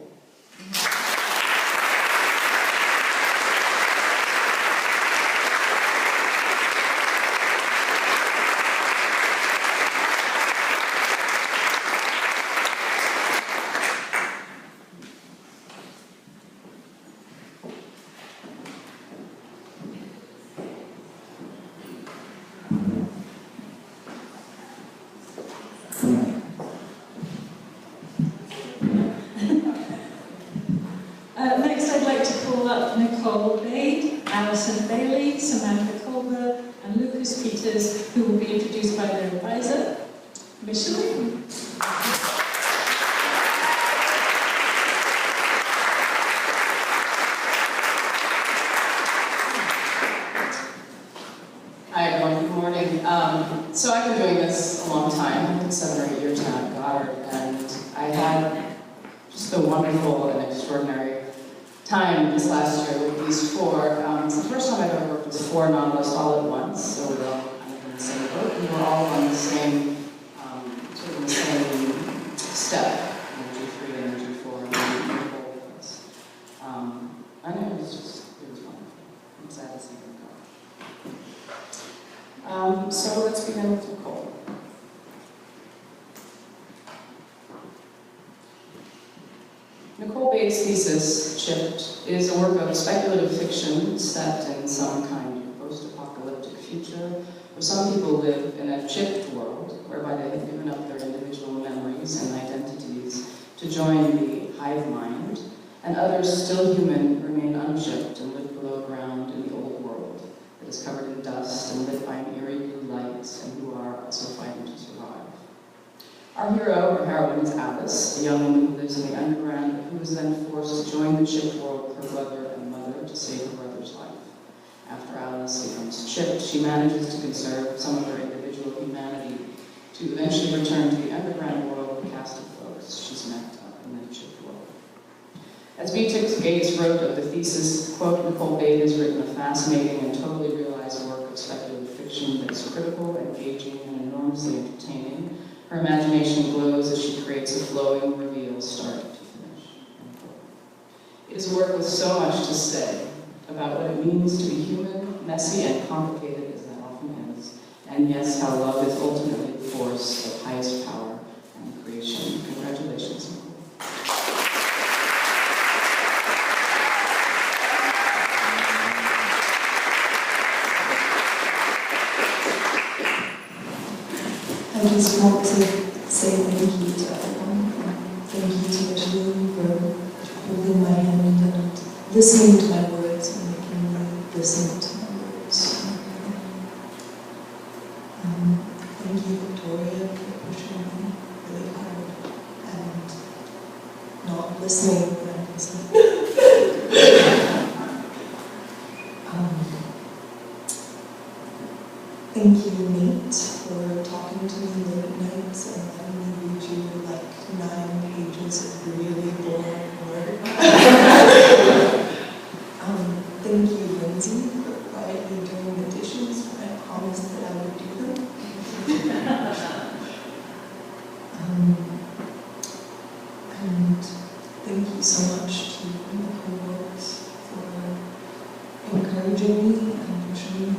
Next, I'd like to call up Nicole Bade, Alison Bailey, Samantha Colbert, and Lucas Peters, who will be introduced by their advisor, Micheline. Hi everyone, good morning. So I've been doing this a long time, I think 7 or 8 years now at Goddard, and I had just a wonderful and extraordinary time this last year with these 4. It's the first time I've ever worked with 4 novelists all at once, so we're all kind of in the same boat, and we're all on the same, sort of in the same step, G3 and G4, and the whole of this. And it was wonderful. I'm sad to see them go. So let's begin with Nicole. Nicole Bates' thesis, Chipped, is a work of speculative fiction set in some kind of post-apocalyptic future where some people live in a chipped world whereby they have given up their individual memories and identities to join the hive mind, and others, still human, remain unchipped and live below ground in the old world that is covered in dust and lit by an eerie blue light, and who are also fighting to survive. Our hero, or heroine, is Alice, a young woman who lives in the underground, but who is then forced to join the chipped world with her brother and mother to save her brother's life. After Alice becomes chipped, she manages to conserve some of her individual humanity to eventually return to the underground world with a cast of folks she's met in the chipped world. As B.T. Gates wrote of the thesis, quote, Nicole Bate has written a fascinating and totally realized work of speculative fiction that is critical, engaging, and enormously entertaining. Her imagination glows as she creates a flowing reveal start to finish. It is a work with so much to say about what it means to be human, messy, and complicated as that often is, and yes, how love is ultimately the force of highest power and creation. Congratulations, Nicole. I just want to say thank you to everyone. Thank you to Ashley for holding my hand and listening to my words and making me listen to my words. Thank you, Victoria, for pushing me really hard and not listening when I was Thank you, Nate, for talking to me late at nights and letting me read you like 9 pages of really boring work. Thank you, Lindsay, for quietly doing the dishes when I promised that I would do them. And thank you so much to my coworkers for encouraging me and pushing me.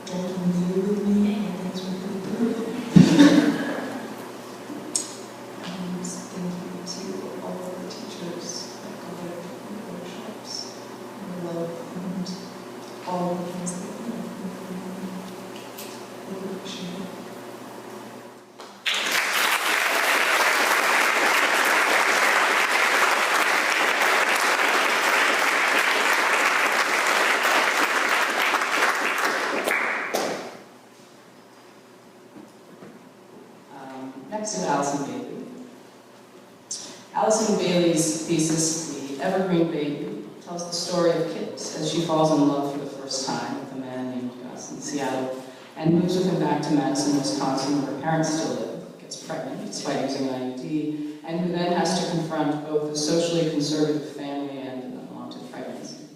Drinking beer with me and things were pretty good. And thank you to all of the teachers at Goddard and the workshops and love and all the things that you've done for me. I really appreciate it. Next is Allison Bailey. Allison Bailey's thesis, The Evergreen Baby, tells the story of Kit as she falls in love for the first time with a man named Gus in Seattle and moves with him back to Madison, Wisconsin, where her parents still live, gets pregnant despite using an IUD, and who then has to confront both a socially conservative family and an unwanted pregnancy.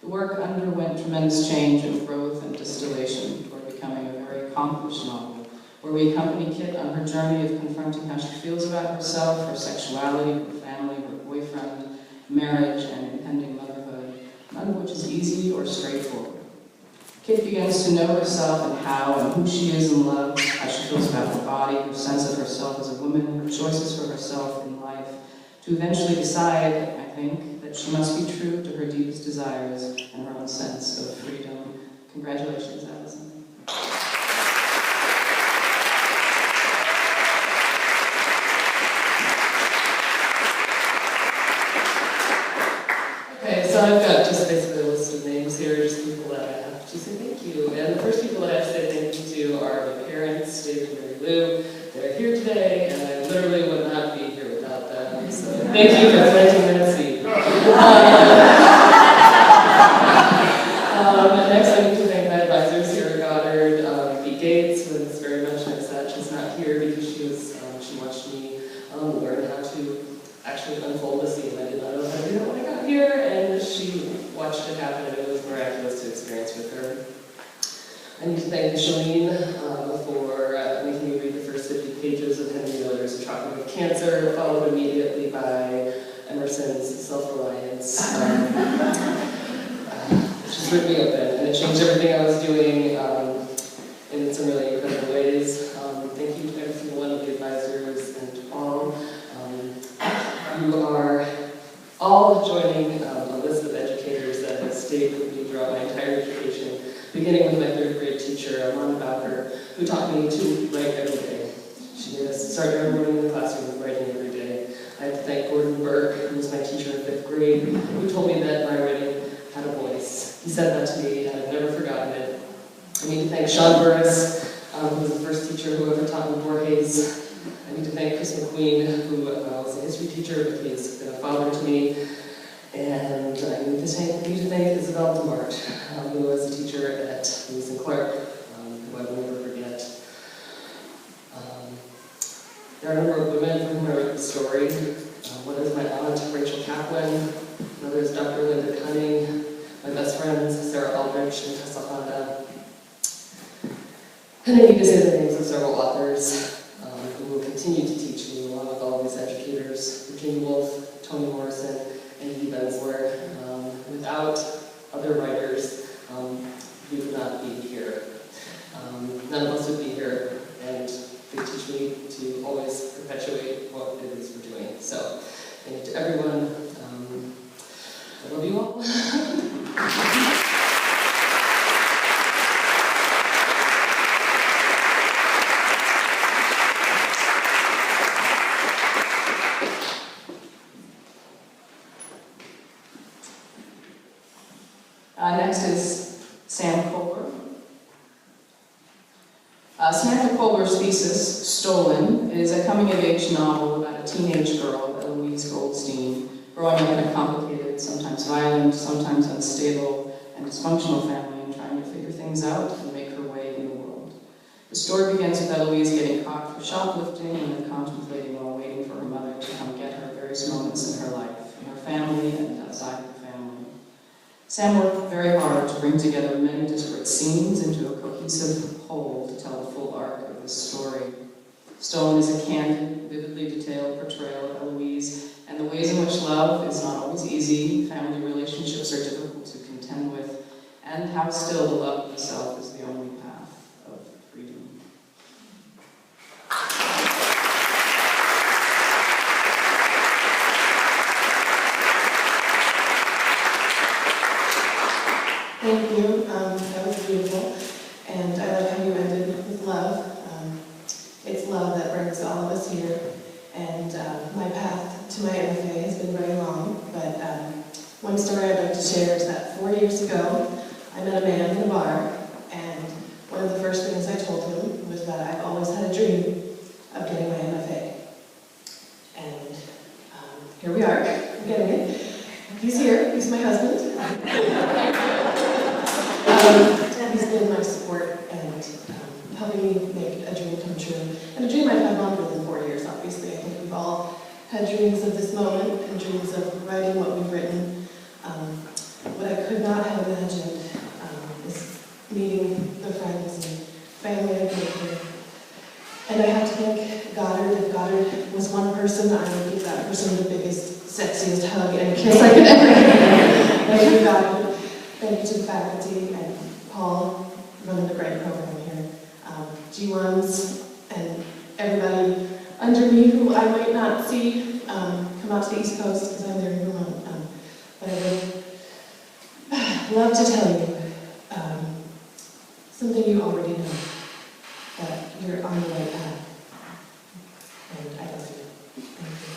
The work underwent tremendous change and growth and distillation toward becoming a very accomplished novel, where we accompany Kit on her journey of confronting how she feels about herself, her sexuality, her family, her boyfriend, marriage, and impending motherhood, none of which is easy or straightforward. Kit begins to know herself and how and who she is in love, how she feels about her body, her sense of herself as a woman, her choices for herself in life, to eventually decide, I think, that she must be true to her deepest desires and her own sense of freedom. Congratulations, Allison. Okay, so I've got just basically a list of names here, just people that I have to say thank you. And the first people that I have to say thank you to are my parents, David and Mary Lou. They're here today, and I literally would not be here without them. So thank you for planting that seed. Next, I need to thank my advisors here at Goddard. B. Gates, who is very much upset she's not here because she watched me learn how to actually unfold the seed. I did not know how to do that when I got here, and she watched it happen, and it was miraculous to experience with her. I need to thank Shalene for making me read the first 50 pages of Henry Miller's A Tropic of Cancer, followed immediately by Emerson's Self-Reliance. It just ripped me open, and it changed everything I was doing in some really incredible ways. Thank you to every single one of the advisors and to all. You are all joining a list of educators that has stayed with me throughout my entire education, beginning with my 3rd grade teacher, Amanda Bowker, who taught me to write every day. She made us start every morning in the classroom with writing every day. I have to thank Gordon Burke, who was my teacher in 5th grade, who told me that my writing had a voice. He said that to me, and I've never forgotten it. I need to thank Sean Burris, who was the first teacher who ever taught me Borges. I need to thank Chris McQueen, who was a history teacher, but he's been a father to me. And I need to thank Isabel DeMart, who was a teacher at Lewis and Clark, who I will never forget. There are a number of women for whom I wrote the story. One is my aunt, Rachel Kaplan, another is Dr. Linda Cunning, my best friends, Sarah Aldrich and Tessa Honda. And I need to say the names of several authors who will continue to teach me, along with all these educators, Virginia Woolf, Toni Morrison, and Lee Bensler. Without other writers, we would not be here. None of us would be here, and they teach me to always perpetuate what it is we're doing. So, thank you to everyone. I love you all. Next is Sam Kohler. Samantha Kohler's thesis, Stolen, is a coming-of-age novel about a teenage girl, Eloise Goldstein, growing up in a complicated, sometimes violent, sometimes unstable, and dysfunctional family and trying to figure things out and make her way in the world. The story begins with Eloise getting caught for shoplifting and then contemplating while waiting for her mother to come get her various moments in her life, in her family and outside of the family. Sam worked very hard to bring together many disparate scenes into a cohesive whole to tell the full arc of this story. Stolen is a candid, vividly detailed portrayal of Eloise and the ways in which love is not always easy, family relationships are difficult to contend with, and how still the love of the self is the only path of freedom. Thank you. That was beautiful. And I like how you ended with love. It's love that brings all of us here. And my path to my MFA has been very long, but one story I'd like to share is that 4 years ago, I met a man in a bar, and one of the first things I told him was that I've always had a dream of getting my MFA. And here we are, I'm getting it. He's here, he's my husband. And he's been my support and helping me make a dream come true. And a dream I've had longer than 4 years, obviously. I think we've all had dreams of this moment and dreams of writing what we've written. What I could not have imagined is meeting the friends and family I've made here. And I have to thank Goddard. If Goddard was one person, I would give that person the biggest, sexiest hug and kiss I could ever give. Thank you, Goddard. Thank you to the faculty and Paul running the great program here. G1s and everybody under me who I might not see come out to the East Coast because I'm there in Vermont. But I would love to tell you something you already know, that you're on the right path. And I love you. Thank you.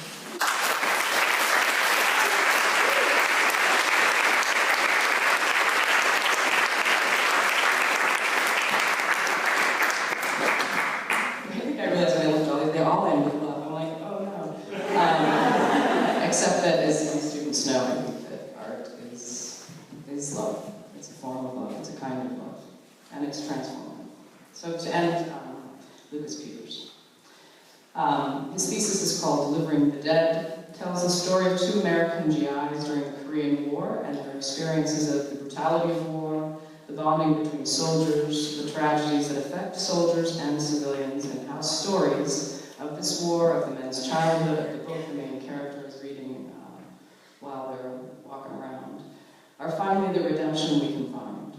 They all end with love. I'm like, oh no. Except that as students know, I think that art is love. It's a form of love. It's a kind of love. And it's transformative. So to end, Lucas Peters. His thesis is called Delivering the Dead. It tells the story of 2 American GIs during the Korean War and their experiences of the brutality of war, the bonding between soldiers, the tragedies that affect soldiers and civilians, and how stories of this war, of the men's childhood, of the book the main character is reading while they're walking around, are finally the redemption we can find.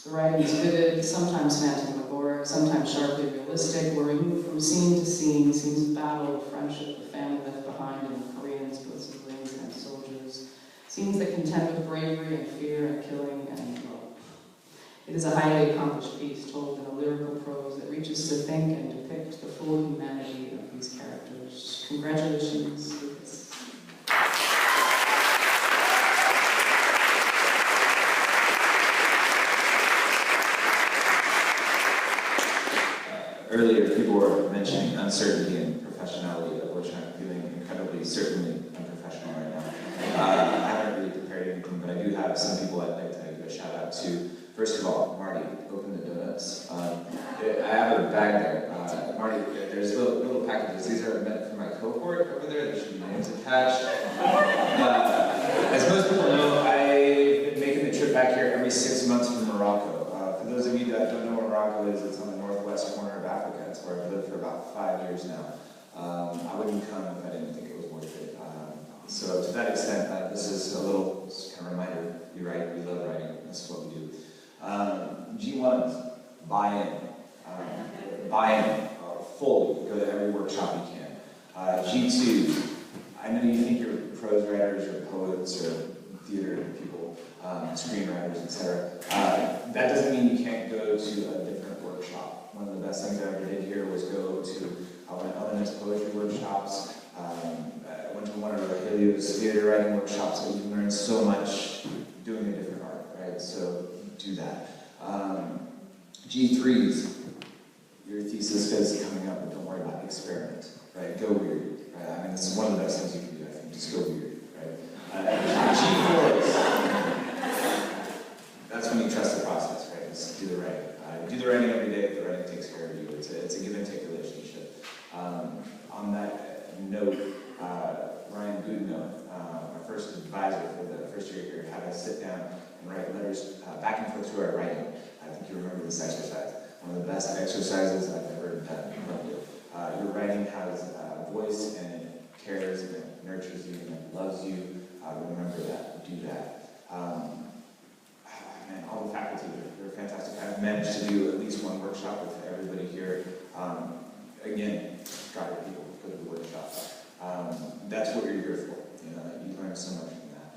The writing is vivid, sometimes phantasmagoric, sometimes sharply realistic. We're moved from scene to scene, scenes of battle, of friendship, of family left behind, and Koreans, both civilians and soldiers. Scenes that contend with bravery and fear and killing and love. It is a highly accomplished piece told in a lyrical prose that reaches to think and depict the full humanity of these characters. Congratulations, Lucas. Earlier, people were mentioning uncertainty and professionality, of which I'm feeling incredibly certainly unprofessional right now. I haven't really prepared anything, but I do have some people I'd like to give a shout out to. First of all, Marty, open the donuts. I have a bag there. Marty, there's little packages. These are meant for for my cohort over there. There should be names attached. As most people know, I've been making the trip back here every 6 months from Morocco. For those of you that don't know where Morocco is, it's on the northwest corner of Africa. It's where I've lived for about 5 years now. I wouldn't come if I didn't think it was worth it. So to that extent, this is a little kind of reminder. We write, we love writing. That's what we do. G1s, buy in fully. Go to every workshop you can. G2, I know you think you're prose writers or poets or theater people, screenwriters, etc. That doesn't mean you can't go to a different workshop. One of the best things I ever did here was go to Elena's poetry workshops. I went to one of Rogelio's theater writing workshops, and you learn so much doing a different art, right? So do that. G3s, your thesis is coming up, but don't worry about it. Experiment, right? Go weird, right? I mean, this is one of the best things you can do, I think. Just go weird, right? G4s, that's when you trust the process, right? Just do the writing. Do the writing every day, the writing takes care of you. It's a give and take relationship. On that note, Ryan Goodnow, my first advisor for the first year here, had us sit down and write letters back and forth through our writing. I think you remember this exercise. One of the best exercises I've ever done. Your writing has a voice, and it cares, and it nurtures you, and it loves you. Remember that. Do that. Man, all the faculty, they're fantastic. I've managed to do at least one workshop with everybody here. Again, Goddard people, go to the workshop. That's what you're here for. You know, you learn so much from that.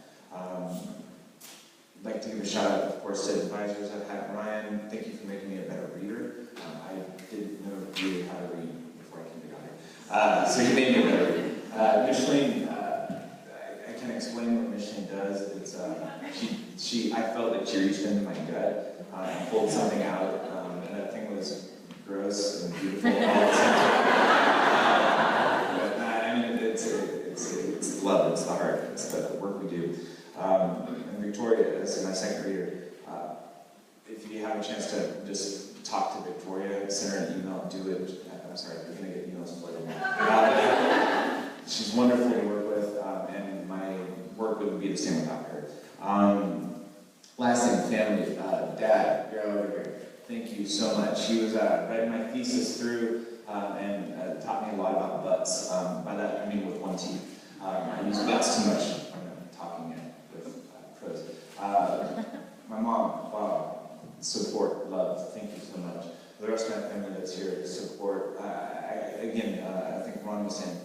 I'd like to give a shout out, of course, to advisors I've had. Ryan, thank you for making me a better reader. I didn't know really how to read before I came to Goddard. So you made me a better reader. Micheline, I can't explain what Micheline does. It's I felt like she reached into my gut and pulled something out, and that thing was gross and beautiful all at the same time. But I mean, it's love, it's the heart, it's the work we do. And Victoria, as my second reader, if you have a chance to just talk to Victoria, send her an email, do it. I'm sorry, you're going to get emails flooded now. She's wonderful to work with, and my work wouldn't be the same without her. Last thing, family. Dad, you're over here. Thank you so much. He was read my thesis through and taught me a lot about butts. By that, I mean with one T. I use butts too much when I'm talking with prose. My mom, wow, support, love. Thank you so much. The rest of my family that's here, support. I think Ron was saying,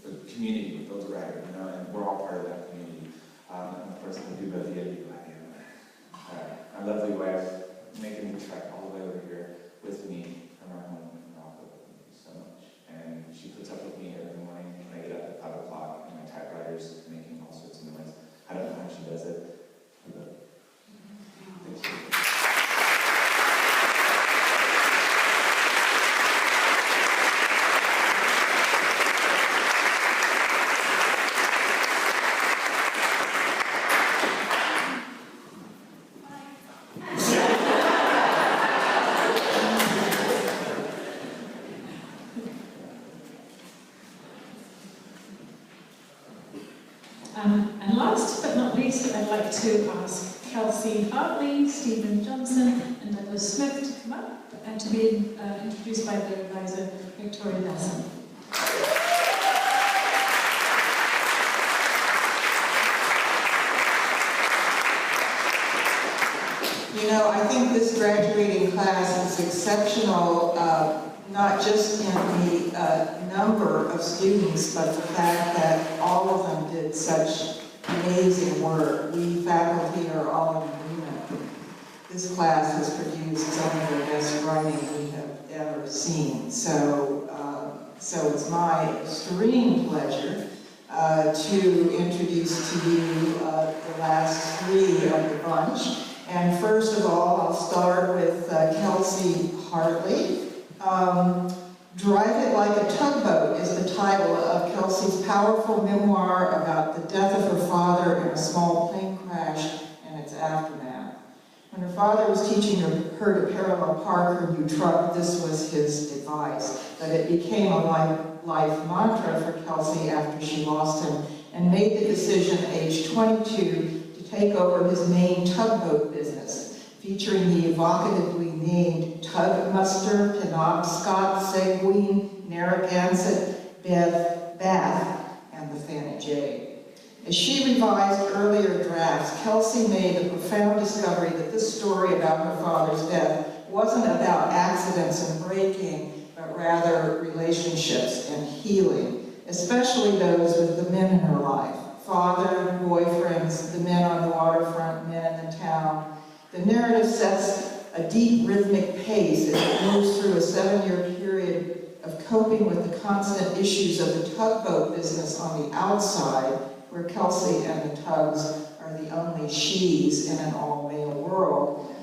the community builds a writer, you know, and we're all part of that community. And of course, I do both the editing. My lovely wife, making the trek all the way over here with me from our home in Morocco. Thank you so much. And she puts up with me every morning when I get up at 5 o'clock and my typewriter's making all sorts of noise. I don't know how she does it, but thank you. And last but not least, I'd like to ask Kelsey Hartley, Stephen Johnson, and Douglas Smith to come up and to be introduced by their advisor, Victoria Nelson. You know, I think this graduating class is exceptional, not just in the number of students, but the fact that all of them did such amazing work. We faculty are all in agreement. This class has produced some of the best writing we have ever seen. So it's my extreme pleasure to introduce to you the last three of the bunch. And first of all, I'll start with Kelsey Hartley. Drive It Like a Tugboat is the title of Kelsey's powerful memoir about the death of her father in a small plane crash and its aftermath. When her father was teaching her to parallel park her new truck, this was his advice, but it became a life mantra for Kelsey after she lost him and made the decision at age 22 to take over his main tugboat business, featuring the evocatively named Tugmuster, Penobscot, Seguin, Narragansett, Bath, and the Fanny J. As she revised earlier drafts, Kelsey made the profound discovery that this story about her father's death wasn't about accidents and breaking, but rather relationships and healing, especially those with the men in her life. Father, boyfriends, the men on the waterfront, men in the town. The narrative sets a deep rhythmic pace as it moves through a 7-year period of coping with the constant issues of the tugboat business on the outside, where Kelsey and the tugs are the only she's in an all-male world,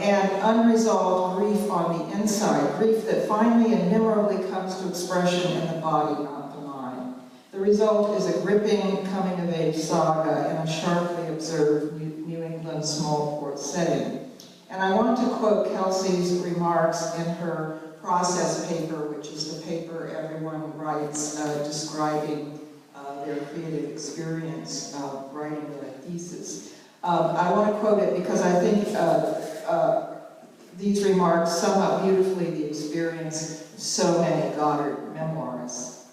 and unresolved grief on the inside, grief that finally and memorably comes to expression in the body, not the mind. The result is a gripping coming-of-age saga in a sharply observed New England small port setting. And I want to quote Kelsey's remarks in her process paper, which is the paper everyone writes describing their creative experience writing their thesis. I want to quote it because I think these remarks sum up beautifully the experience of so many Goddard memoirs.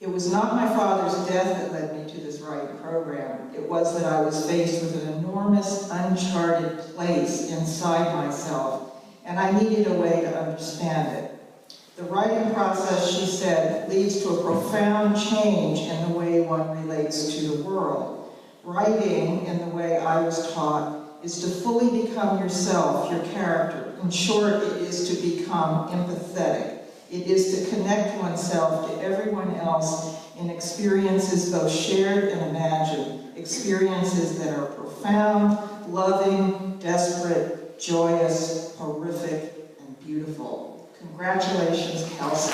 It was not my father's death that led me to this writing program. It was that I was faced with an enormous, uncharted place inside myself, and I needed a way to understand it. The writing process, she said, leads to a profound change in the way one relates to the world. Writing, in the way I was taught, is to fully become yourself, your character. In short, it is to become empathetic. It is to connect oneself to everyone else in experiences both shared and imagined, experiences that are profound, loving, desperate, joyous, horrific, and beautiful. Congratulations, Kelsey.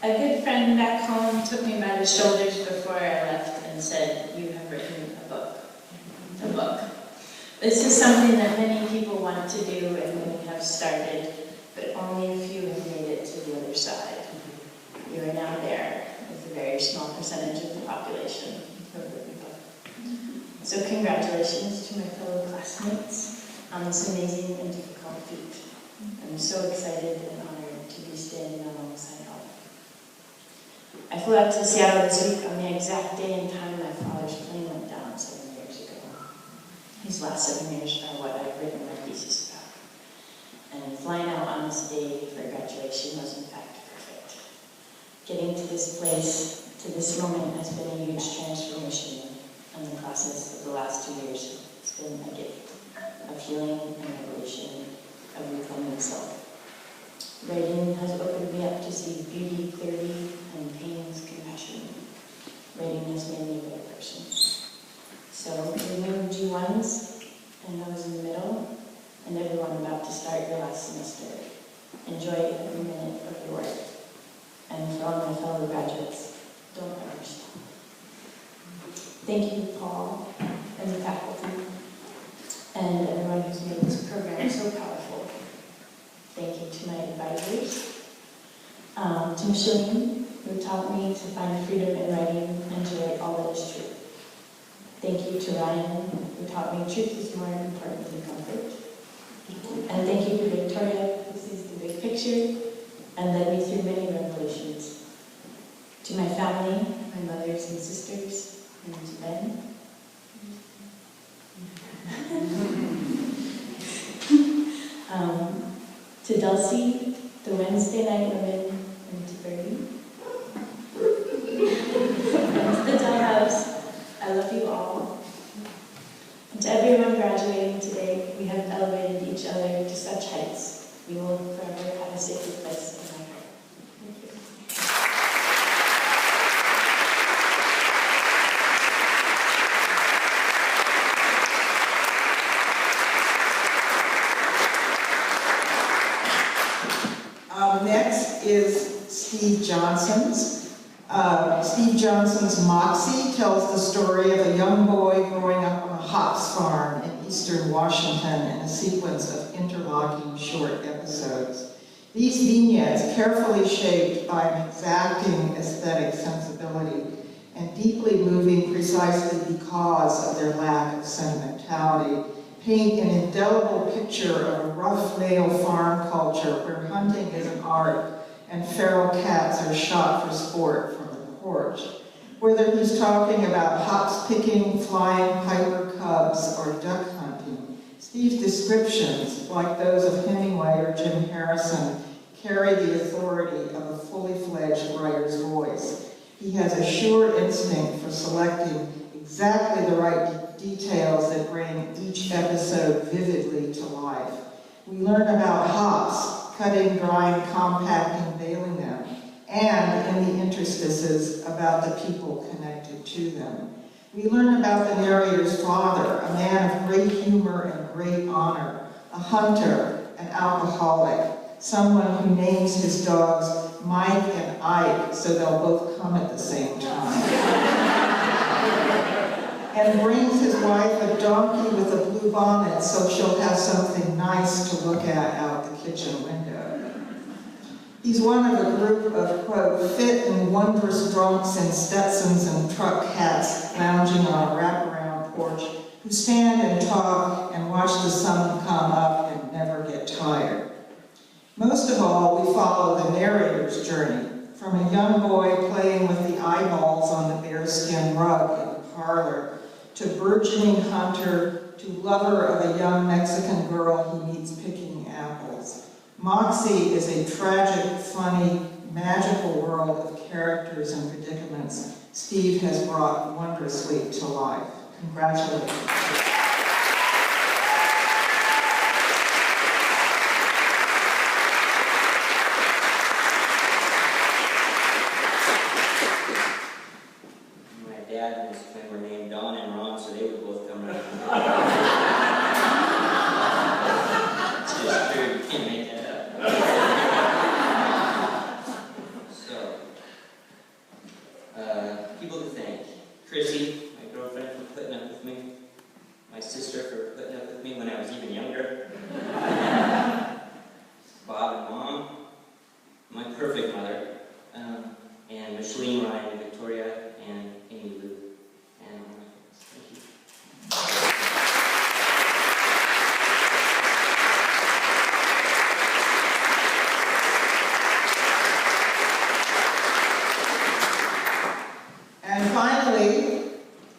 A good friend back home took me by the shoulders before I left and said, "You have written a book." A book. This is something that many people want to do and many have started, but only a few have made it to the other side. You are now there with a very small percentage of the population who have written a book. So congratulations to my fellow classmates on this amazing and difficult feat. I'm so excited and honored to be standing alongside all. I flew out to Seattle this week on the exact day and time my father's plane went down 7 years ago. These last 7 years are what I've written my thesis about. And flying out on this day for graduation was in fact perfect. Getting to this place, to this moment, has been a huge transformation, and the process of the last 2 years has been a gift of healing and revelation, of becoming self. Writing has opened me up to see beauty clearly and pain's compassion. Writing has made me a better person. So, the new G1s and those in the middle, and everyone about to start your last semester, enjoy every minute of your work. And for all my fellow graduates, don't ever stop. Thank you, Paul, and the faculty, and everyone who's made this program so powerful. Thank you to my advisors, to Micheline, who taught me to find freedom in writing and to write all that is true. Thank you to Ryan, who taught me truth is more important than comfort. And thank you to Victoria, who sees the big picture and led me through many revelations. To my family, my mothers and sisters, and to Ben. To Dulcie, the Wednesday night women, and to Bernie. And to the Dell House, I love you all. And to everyone graduating today, we have elevated each other to such heights. We will forever have a sacred place in my heart. Thank you. Steve Johnson's. Steve Johnson's Moxie tells the story of a young boy growing up on a hops farm in eastern Washington in a sequence of interlocking short episodes. These vignettes, carefully shaped by an exacting aesthetic sensibility and deeply moving precisely because of their lack of sentimentality, paint an indelible picture of a rough male farm culture where hunting is an art and feral cats are shot for sport from the porch. Whether he's talking about hops picking, flying piper cubs, or duck hunting, Steve's descriptions, like those of Hemingway or Jim Harrison, carry the authority of a fully fledged writer's voice. He has a sure instinct for selecting exactly the right details that bring each episode vividly to life. We learn about hops, cutting, drying, compacting, baling them, and in the interstices about the people connected to them. We learn about the narrator's father, a man of great humor and great honor, a hunter, an alcoholic, someone who names his dogs Mike and Ike so they'll both come at the same time. And brings his wife a donkey with a blue bonnet so she'll have something nice to look at out the kitchen window. He's one of a group of, quote, fit and wondrous drunks in Stetsons and truck hats lounging on a wraparound porch who stand and talk and watch the sun come up and never get tired. Most of all, we follow the narrator's journey, from a young boy playing with the eyeballs on the bearskin rug in the parlor, to burgeoning hunter, to lover of a young Mexican girl he meets picking apples. Moxie is a tragic, funny, magical world of characters and predicaments Steve has brought wondrously to life. Congratulations.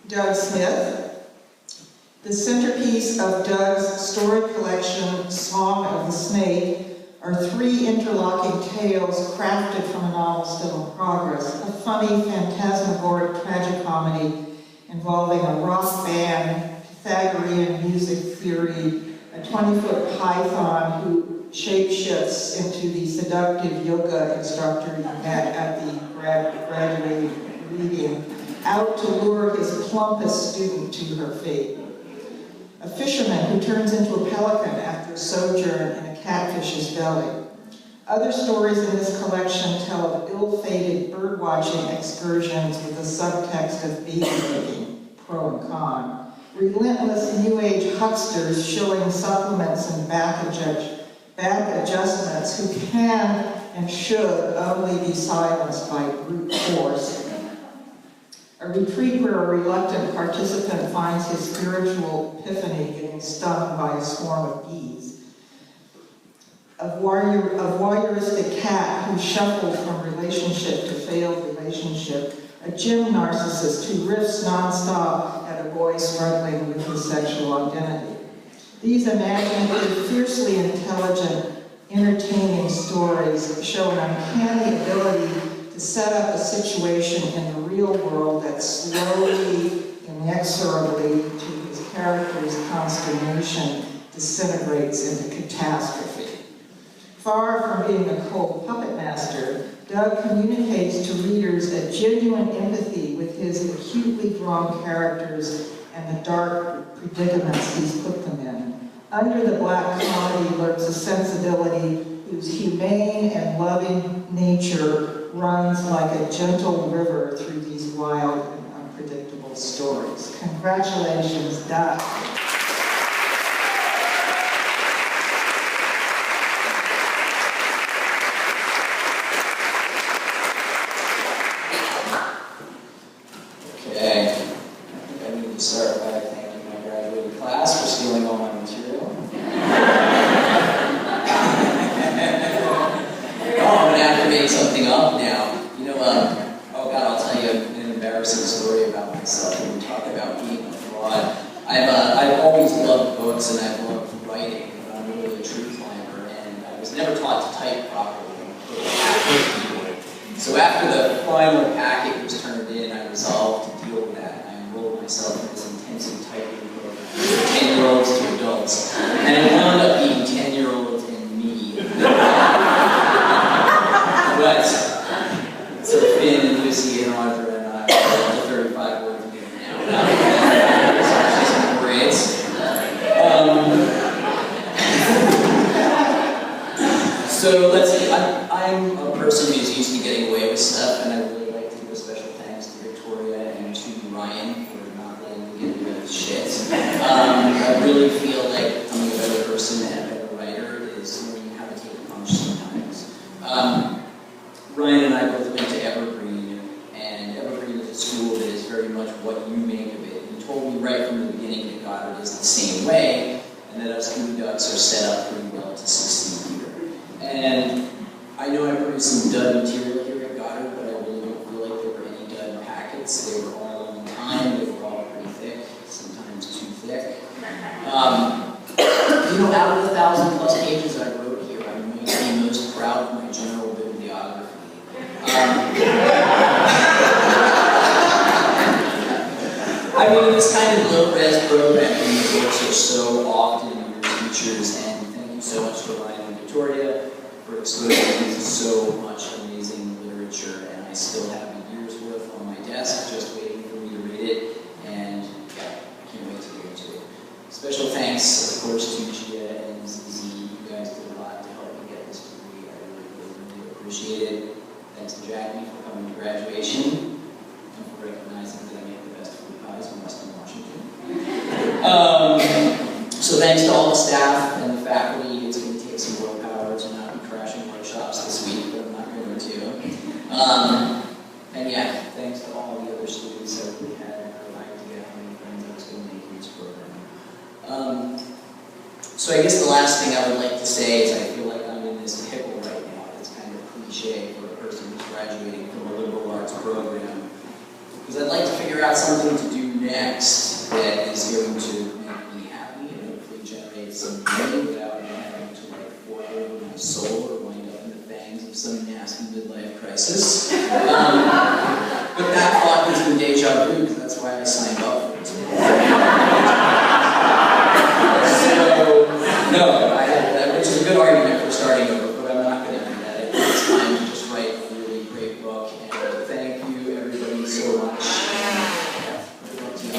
Doug Smith. The centerpiece of Doug's story collection, Song of the Snake, are three interlocking tales crafted from a novel still in progress, a funny, phantasmagoric tragicomedy involving a rock band, Pythagorean music theory, a 20-foot python who shapeshifts into the seductive yoga instructor you met at the graduating reading, out to lure his plumpest student to her fate. A fisherman who turns into a pelican after a sojourn in a catfish's belly. Other stories in this collection tell of ill-fated bird-watching excursions with a subtext of baby-making, pro and con. Relentless New Age hucksters shilling supplements and back adjustments who can and should only be silenced by brute force. A retreat where a reluctant participant finds his spiritual epiphany getting stung by a swarm of bees. A voyeuristic cat who shuffled from relationship to failed relationship. A gym narcissist who riffs nonstop at a boy struggling with his sexual identity. These imaginative, fiercely intelligent, entertaining stories show an uncanny ability to set up a situation in the real world that slowly, inexorably, to his character's consternation, disintegrates into catastrophe. Far from being a cold puppet master, Doug communicates to readers a genuine empathy with his acutely drawn characters and the dark predicaments he's put them in. Under the black comedy lurks a sensibility whose humane and loving nature runs like a gentle river through these wild and unpredictable stories. Congratulations, Doc. Okay, I think I need to start by thanking my graduating class for stealing all my material. Oh, I'm gonna have to make something up now. You know, oh God, I'll tell you an embarrassing story about myself when we talk about being a fraud. I've always loved books and I've loved writing, but I'm really a true climber, and I was never taught to type properly. So after the final packet was turned in, I resolved to deal with that. I enrolled myself in this intensive typing program for 10-year-olds to adults, and it wound up being 10-year-olds and me. But so Finn and Lucy and Audra and I are all the 35 words together now. Great. So let's see. I'm a person who's used to getting away with stuff, and I really like to give a special thanks to Victoria and to Ryan for not letting me get away with shit. I really feel like becoming a better person and a better writer is learning how to take a punch sometimes. Ryan and I both went to Evergreen, and Evergreen is a school that is very much what you make of it. He told me right from the beginning that Goddard is the same way, and that us Blue Ducks are set up pretty well to succeed here. And I know I produced some dud material here at Goddard, but I really don't feel like there were any dud packets. They were all on time, they were all pretty thick, sometimes too thick. You know, out of the 1,000+ pages I wrote here, I might be most proud of my general bibliography. I mean, this kind of low-res programming books are so often your teachers, and thank you so much to Ryan and Victoria for exposing me to so much amazing literature, and I still have a year's worth on my desk just waiting for me to read it, and yeah, I can't wait to get into it. Special thanks, of course, to Gia and Zizi. You guys did a lot to help me get this degree. I really appreciate it. Thanks to Jackie for coming to graduation and for recognizing that I make the best food pies in Western Washington. So thanks to all the staff and the faculty. It's going to take some willpower to not be crashing workshops this week, but I'm not going to. And yeah, thanks to all the other students that we had no idea how many friends I was going to make in this program. So I guess the last thing I would like to say is I feel like I'm in this pickle right now. It's kind of cliche for a person who's graduating from a liberal arts program. Because I'd like to figure out something to do next that is going to make me happy and hopefully generate some money without me having to like fork over my soul or wind up in the fangs of some nasty midlife crisis. But that thought gives me deja vu because that's why I signed up for it. No, which is a good argument for starting over, but I'm not going to do that. It's time to just write a really great book, and thank you everybody so much. Good luck to you.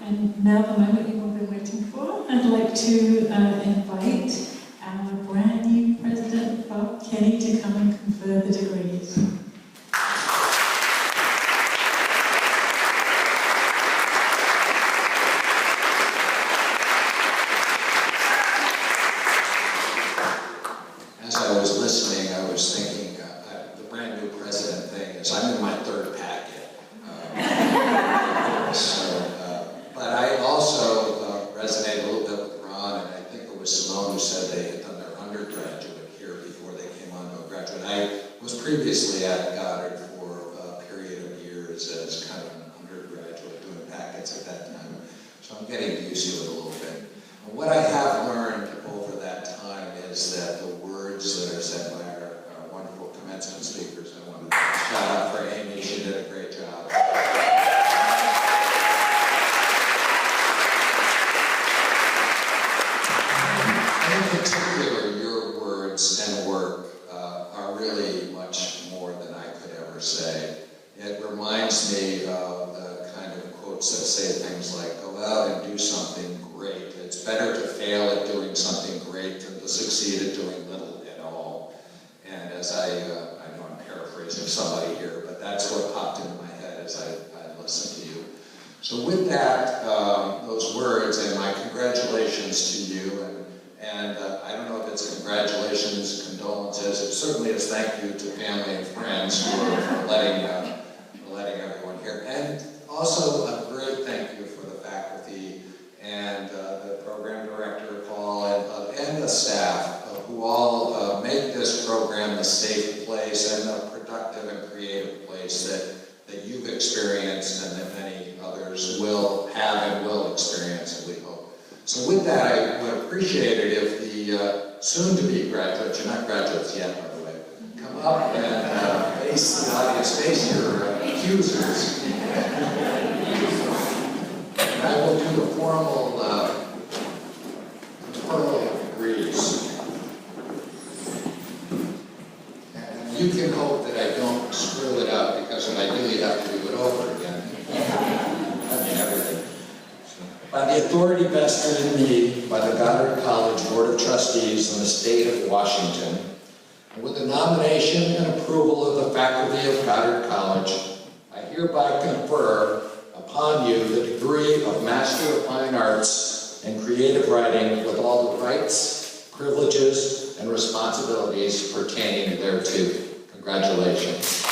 And now the moment you've all been waiting for, I'd like to invite our brand new president, Bob Kenny, to come and confer the degrees. As I was listening, I was thinking the brand new president thing is I'm in my third packet. But I also resonate a little bit with Ron, and I think it was Simone who said they had done their undergraduate here before they came on to a graduate. I was previously at Goddard for a period of years as kind of an undergraduate doing packets at that time, so I'm getting used to it a little bit. And what I have learned over that time is that the words that are said by our wonderful commencement speakers, I want to shout out for Amy, she did a great job. are really much more than I could ever say. It reminds me of the kind of quotes that say things like, go out and do something great. It's better to fail at doing something great than to succeed at doing little at all. And as I know I'm paraphrasing somebody here, but that's what popped into my head as I listened to you. So with that, those words and my congratulations to you, and I don't know if it's congratulations, condolences, it certainly is thank you to family and friends for letting everyone here. And also a great thank you for the faculty and the program director, Paul, and the staff who all make this program a safe place and a productive and creative place that you've experienced and that many others will have and will experience, and we hope. So with that, I would appreciate it if the soon-to-be graduates, you're not graduates yet, by the way, come up and face the audience, face your accusers. And I will do the formal conferral degrees. And you can hope that I don't screw it up, because if I do, you have to do it over again. I mean, everything. By the authority vested in me by the Goddard College Board of Trustees in the state of Washington, and with the nomination and approval of the faculty of Goddard College, I hereby confer upon you the degree of Master of Fine Arts in Creative Writing with all the rights, privileges, and responsibilities pertaining thereto. Congratulations.